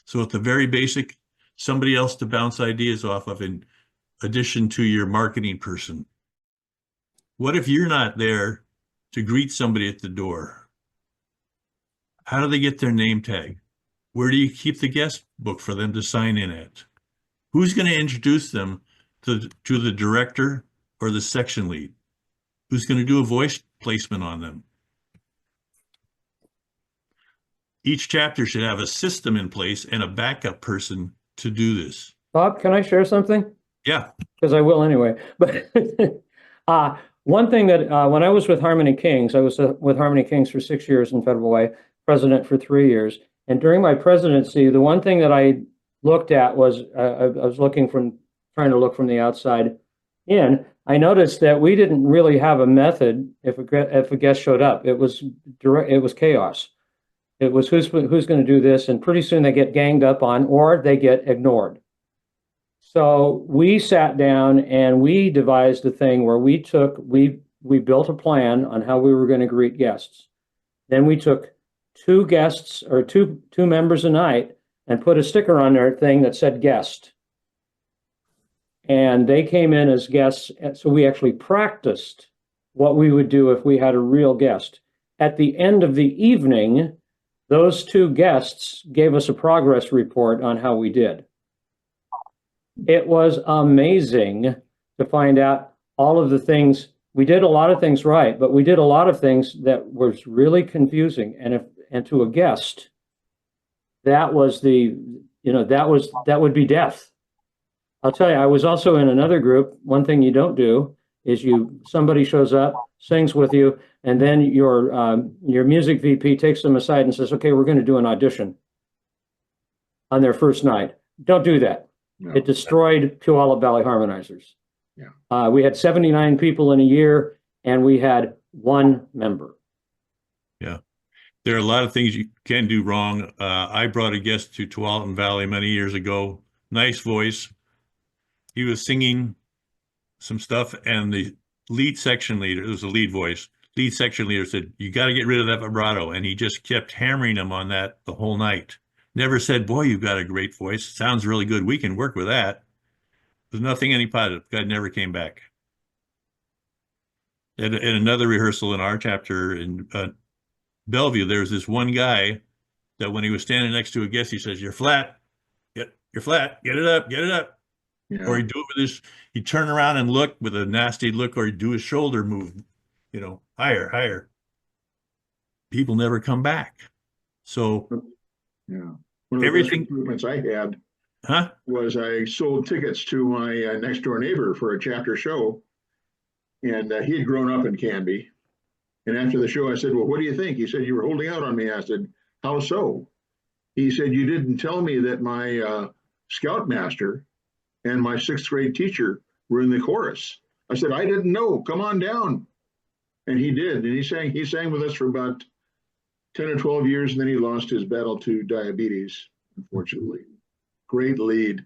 So at the very basic, somebody else to bounce ideas off of in addition to your marketing person. What if you're not there to greet somebody at the door? How do they get their name tag? Where do you keep the guest book for them to sign in at? Who's going to introduce them to the director or the section lead? Who's going to do a voice placement on them? Each chapter should have a system in place and a backup person to do this. Bob, can I share something? Yeah. Because I will anyway. But one thing that when I was with Harmony Kings, I was with Harmony Kings for 6 years in Federal Way, president for 3 years. And during my presidency, the one thing that I looked at was I was trying to look from the outside in. I noticed that we didn't really have a method if a guest showed up. It was chaos. It was who's going to do this, and pretty soon they get ganged up on or they get ignored. So we sat down and we devised a thing where we built a plan on how we were going to greet guests. Then we took 2 guests or two members a night and put a sticker on their thing that said guest. And they came in as guests. So we actually practiced what we would do if we had a real guest. At the end of the evening, those 2 guests gave us a progress report on how we did. It was amazing to find out all of the things. We did a lot of things right, but we did a lot of things that was really confusing. And to a guest, that was that would be death. I'll tell you, I was also in another group. One thing you don't do is somebody shows up, sings with you, and then your music VP takes them aside and says, okay, we're going to do an audition on their first night. Don't do that. No. It destroyed Puyallup Valley Harmonizers. Yeah. We had 79 people in a year, and we had 1 member. Yeah. There are a lot of things you can do wrong. I brought a guest to Tualatin Valley many years ago. Nice voice. He was singing some stuff, and the lead section leader, it was the lead voice, lead section leader said, you got to get rid of that vibrato. And he just kept hammering him on that the whole night. Never said, boy, you've got a great voice. Sounds really good. We can work with that. There's nothing any positive. God never came back. At another rehearsal in our chapter in Bellevue, there was this one guy that when he was standing next to a guest, he says, you're flat. You're flat. Get it up. Get it up. Yeah. Or he'd do it with he'd turn around and look with a nasty look, or he'd do his shoulder move, higher, higher. People never come back. So, yeah. One of the best improvements I had was I sold tickets to my next door neighbor for a chapter show. And he had grown up in Canby. And after the show, I said, well, what do you think? He said, you were holding out on me. I said, how so? He said, you didn't tell me that my scoutmaster and my 6th grade teacher were in the chorus. I said, I didn't know. Come on down. And he did. And he sang with us for about 10 or 12 years, and then he lost his battle to diabetes, unfortunately. Great lead.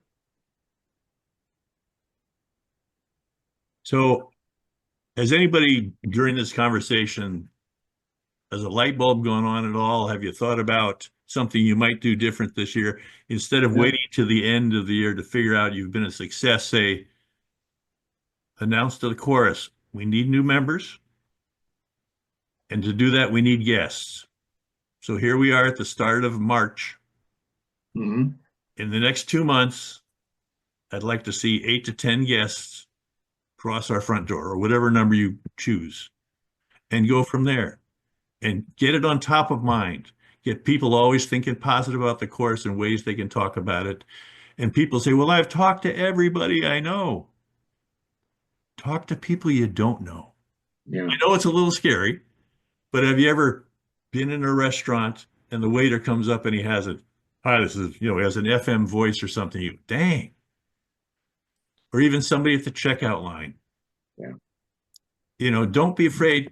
So has anybody during this conversation, has a light bulb going on at all? Have you thought about something you might do different this year? Instead of waiting to the end of the year to figure out you've been a success, say, announce to the chorus, we need new members. And to do that, we need guests. So here we are at the start of March. Mm-hmm. In the next 2 months, I'd like to see 8 to 10 guests cross our front door, or whatever number you choose, and go from there and get it on top of mind. Get people always thinking positive about the course and ways they can talk about it. And people say, well, I've talked to everybody I know. Talk to people you don't know. Yeah. I know it's a little scary, but have you ever been in a restaurant and the waiter comes up and he has hi, this is, he has an FM voice or something, dang. Or even somebody at the checkout line. Yeah. Don't be afraid.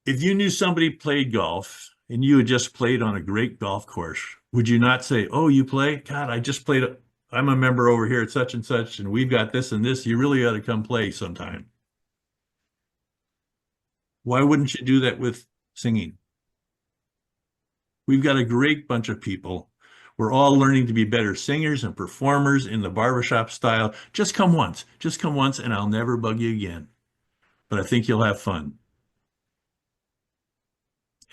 If you knew somebody played golf and you had just played on a great golf course, would you not say, oh, you play? God, I just played. I'm a member over here at such and such, and we've got this and this. You really ought to come play sometime. Why wouldn't you do that with singing? We've got a great bunch of people. We're all learning to be better singers and performers in the barbershop style. Just come once, and I'll never bug you again. But I think you'll have fun.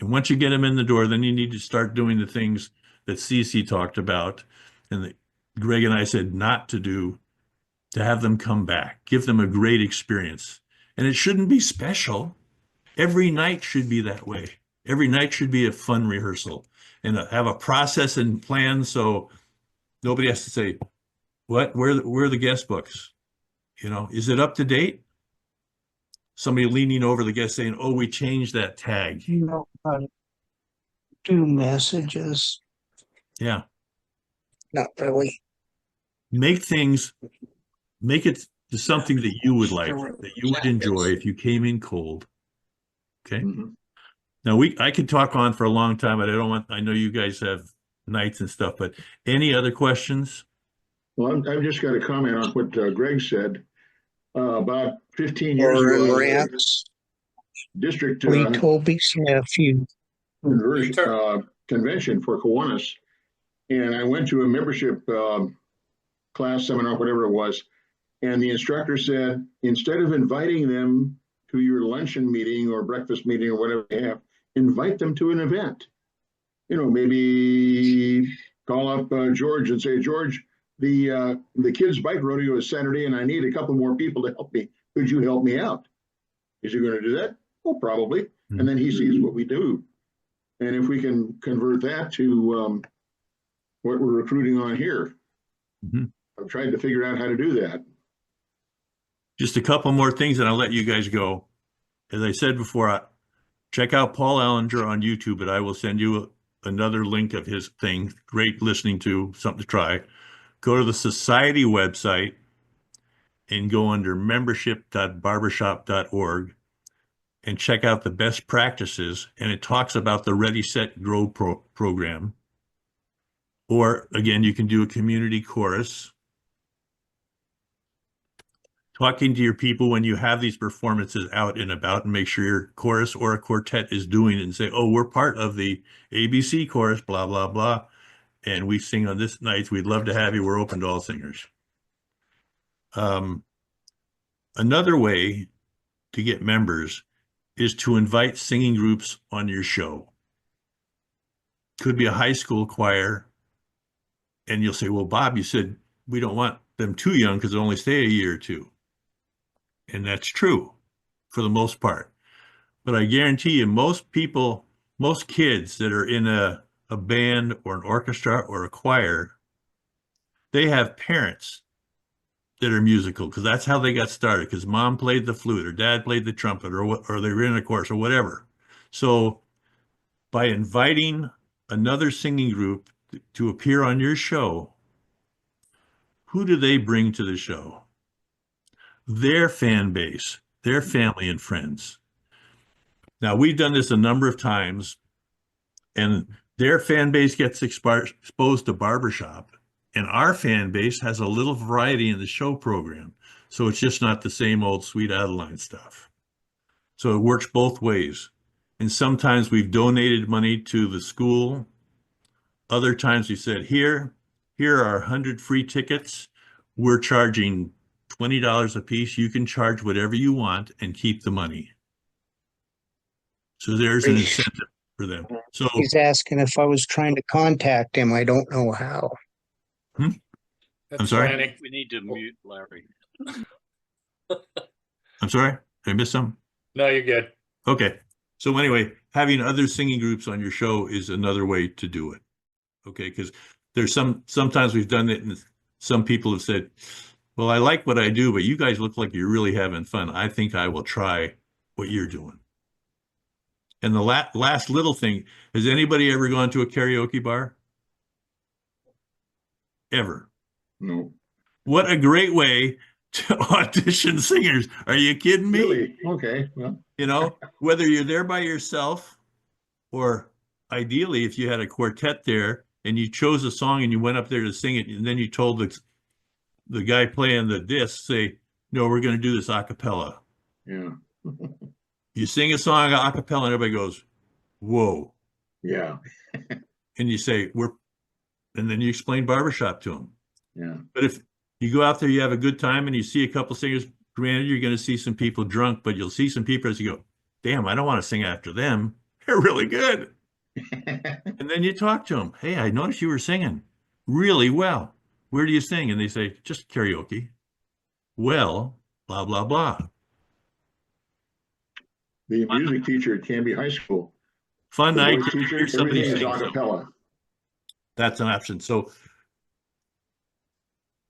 And once you get them in the door, then you need to start doing the things that Cece talked about and that Greg and I said not to do, to have them come back, give them a great experience. And it shouldn't be special. Every night should be that way. Every night should be a fun rehearsal and have a process and plan so nobody has to say, what, where are the guest books? You know, is it up to date? Somebody leaning over the guest saying, oh, we changed that tag. You know how to do messages. Yeah. Not really. Make it to something that you would like, that you would enjoy if you came in cold. Okay. Mhm. Now I could talk on for a long time, but I know you guys have nights and stuff, but any other questions? Well, I've just got a comment on what Greg said. About 15 years Or ago, rants. district Lee Toby's nephew. convention for Kiwanis, and I went to a membership class, seminar, whatever it was, and the instructor said, instead of inviting them to your luncheon meeting or breakfast meeting or whatever they have, invite them to an event. You know, maybe call up George and say, George, the kids' bike rodeo is Saturday, and I need a couple more people to help me. Could you help me out? Is he going to do that? Oh, probably. And then he sees what we do. And if we can convert that to what we're recruiting on here, I've tried to figure out how to do that. Just a couple more things and I'll let you guys go. As I said before, check out Paul Allinger on YouTube, but I will send you another link of his thing. Great listening to, something to try. Go to the society website and go under membership.barbershop.org and check out the best practices. And it talks about the Ready, Set, Grow program. Or again, you can do a community chorus. Talking to your people when you have these performances out and about, and make sure your chorus or a quartet is doing it and say, oh, we're part of the ABC chorus, blah, blah, blah. And we sing on this night. We'd love to have you. We're open to all singers. Another way to get members is to invite singing groups on your show. Could be a high school choir. And you'll say, well, Bob, you said we don't want them too young because they only stay a year or two. And that's true for the most part. But I guarantee you, most people, most kids that are in a band or an orchestra or a choir, they have parents that are musical because that's how they got started, because mom played the flute or dad played the trumpet or they were in a chorus or whatever. So by inviting another singing group to appear on your show, who do they bring to the show? Their fan base, their family and friends. Now, we've done this a number of times, and their fan base gets exposed to Barbershop, and our fan base has a little variety in the show program. So it's just not the same old Sweet Adeline stuff. So it works both ways. And sometimes we've donated money to the school. Other times we said, here are 100 free tickets. We're charging $20 a piece. You can charge whatever you want and keep the money. So there's an incentive for them. So He's asking if I was trying to contact him. I don't know how. I'm sorry? Planning. We need to mute Larry. I'm sorry? Did I miss something? No, you're good. Okay. So anyway, having other singing groups on your show is another way to do it. Okay, because there's sometimes we've done it and some people have said, well, I like what I do, but you guys look like you're really having fun. I think I will try what you're doing. And the last little thing, has anybody ever gone to a karaoke bar? Ever? No. What a great way to audition singers. Are you kidding me? Really? Okay. Well, You know, whether you're there by yourself or ideally if you had a quartet there and you chose a song and you went up there to sing it and then you told the guy playing the disc, say, no, we're going to do this a cappella. yeah. You sing a song a cappella and everybody goes, whoa. Yeah, And you say, and then you explain barbershop to them. yeah. But if you go out there, you have a good time and you see a couple singers, granted, you're going to see some people drunk, but you'll see some people as you go, damn, I don't want to sing after them. They're really good. And then you talk to them. Hey, I noticed you were singing really well. Where do you sing? And they say, just karaoke. Well, blah, blah, blah. The music teacher at Canby High School. Fun The night. voice teacher, Hear somebody everything is sing. a So cappella. that's an option. So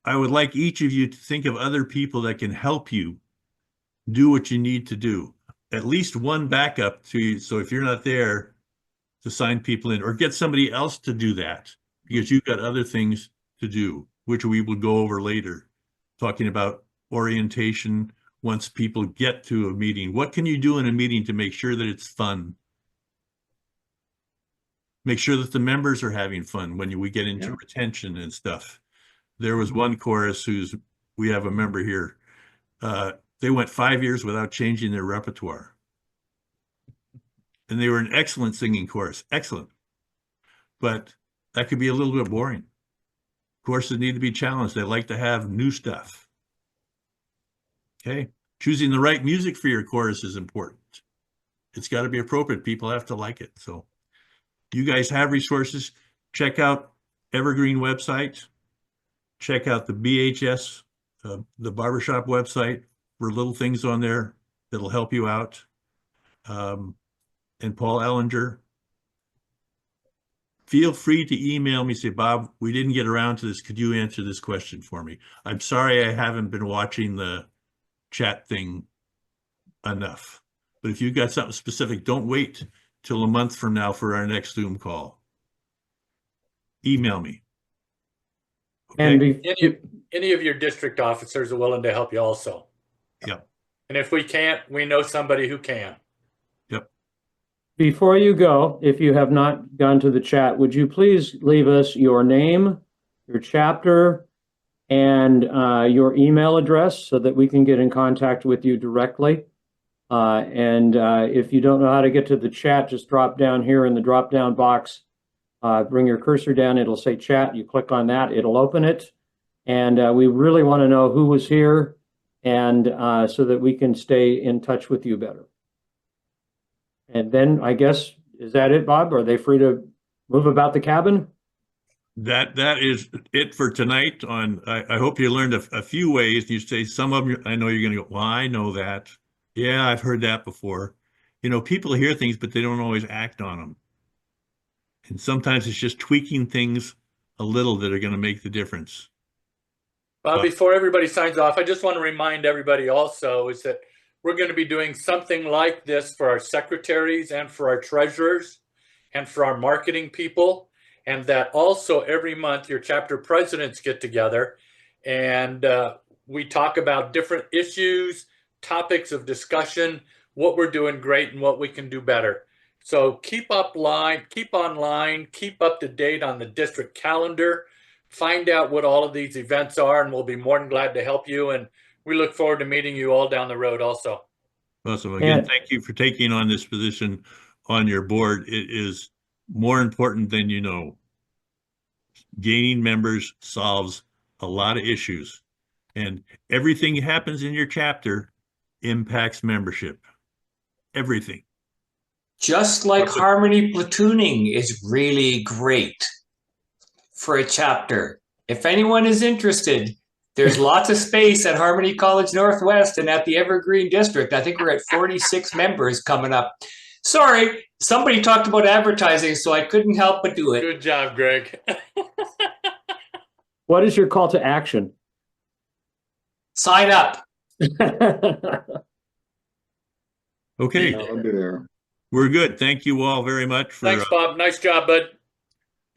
I would like each of you to think of other people that can help you do what you need to do. At least one backup to you. So if you're not there, to sign people in or get somebody else to do that because you've got other things to do, which we will go over later, talking about orientation once people get to a meeting. What can you do in a meeting to make sure that it's fun? Make sure that the members are having fun when we get into retention and stuff. There was one chorus we have a member here. They went 5 years without changing their repertoire. And they were an excellent singing chorus, excellent. But that could be a little bit boring. Choruses need to be challenged. They like to have new stuff. Okay, choosing the right music for your chorus is important. It's got to be appropriate. People have to like it. So you guys have resources. Check out Evergreen website. Check out the BHS, the Barbershop website for little things on there that'll help you out. And Paul Ellinger, feel free to email me, say, Bob, we didn't get around to this. Could you answer this question for me? I'm sorry I haven't been watching the chat thing enough. But if you've got something specific, don't wait till a month from now for our next Zoom call. Email me. And Any of your district officers are willing to help you also. Yep. And if we can't, we know somebody who can. Yep. before you go, if you have not gone to the chat, would you please leave us your name, your chapter, and your email address so that we can get in contact with you directly? And if you don't know how to get to the chat, just drop down here in the drop-down box. Bring your cursor down. It'll say chat. You click on that. It'll open it. And we really want to know who was here, and so that we can stay in touch with you better. And then I guess, is that it, Bob? Are they free to move about the cabin? That is it for tonight. I hope you learned a few ways. You say some of them, I know you're going to go, well, I know that. Yeah, I've heard that before. You know, people hear things, but they don't always act on them. And sometimes it's just tweaking things a little that are going to make the difference. Before everybody signs off, I just want to remind everybody also is that we're going to be doing something like this for our secretaries and for our treasurers and for our marketing people. And that also every month your chapter presidents get together and we talk about different issues, topics of discussion, what we're doing great and what we can do better. So keep online, keep up to date on the district calendar, find out what all of these events are, and we'll be more than glad to help you. And we look forward to meeting you all down the road also. Awesome. Again, thank you for taking on this position on your board. It is more important than you know. Gaining members solves a lot of issues, and everything that happens in your chapter impacts membership. Everything. Just like harmony platooning is really great for a chapter. If anyone is interested, there's lots of space at Harmony College Northwest and at the Evergreen District. I think we're at 46 members coming up. Sorry, somebody talked about advertising, so I couldn't help but do it. Good job, Greg. What is your call to action? Sign up. Okay. I'll be there. We're good. Thank you all very much. Thanks, Bob. Nice job, bud.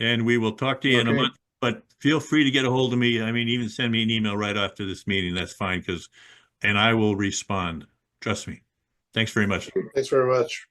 And we will talk to you in a month, but feel free to get a hold of me. I mean, even send me an email right after this meeting. That's fine, and I will respond. Trust me. Thanks very much. Thanks very much.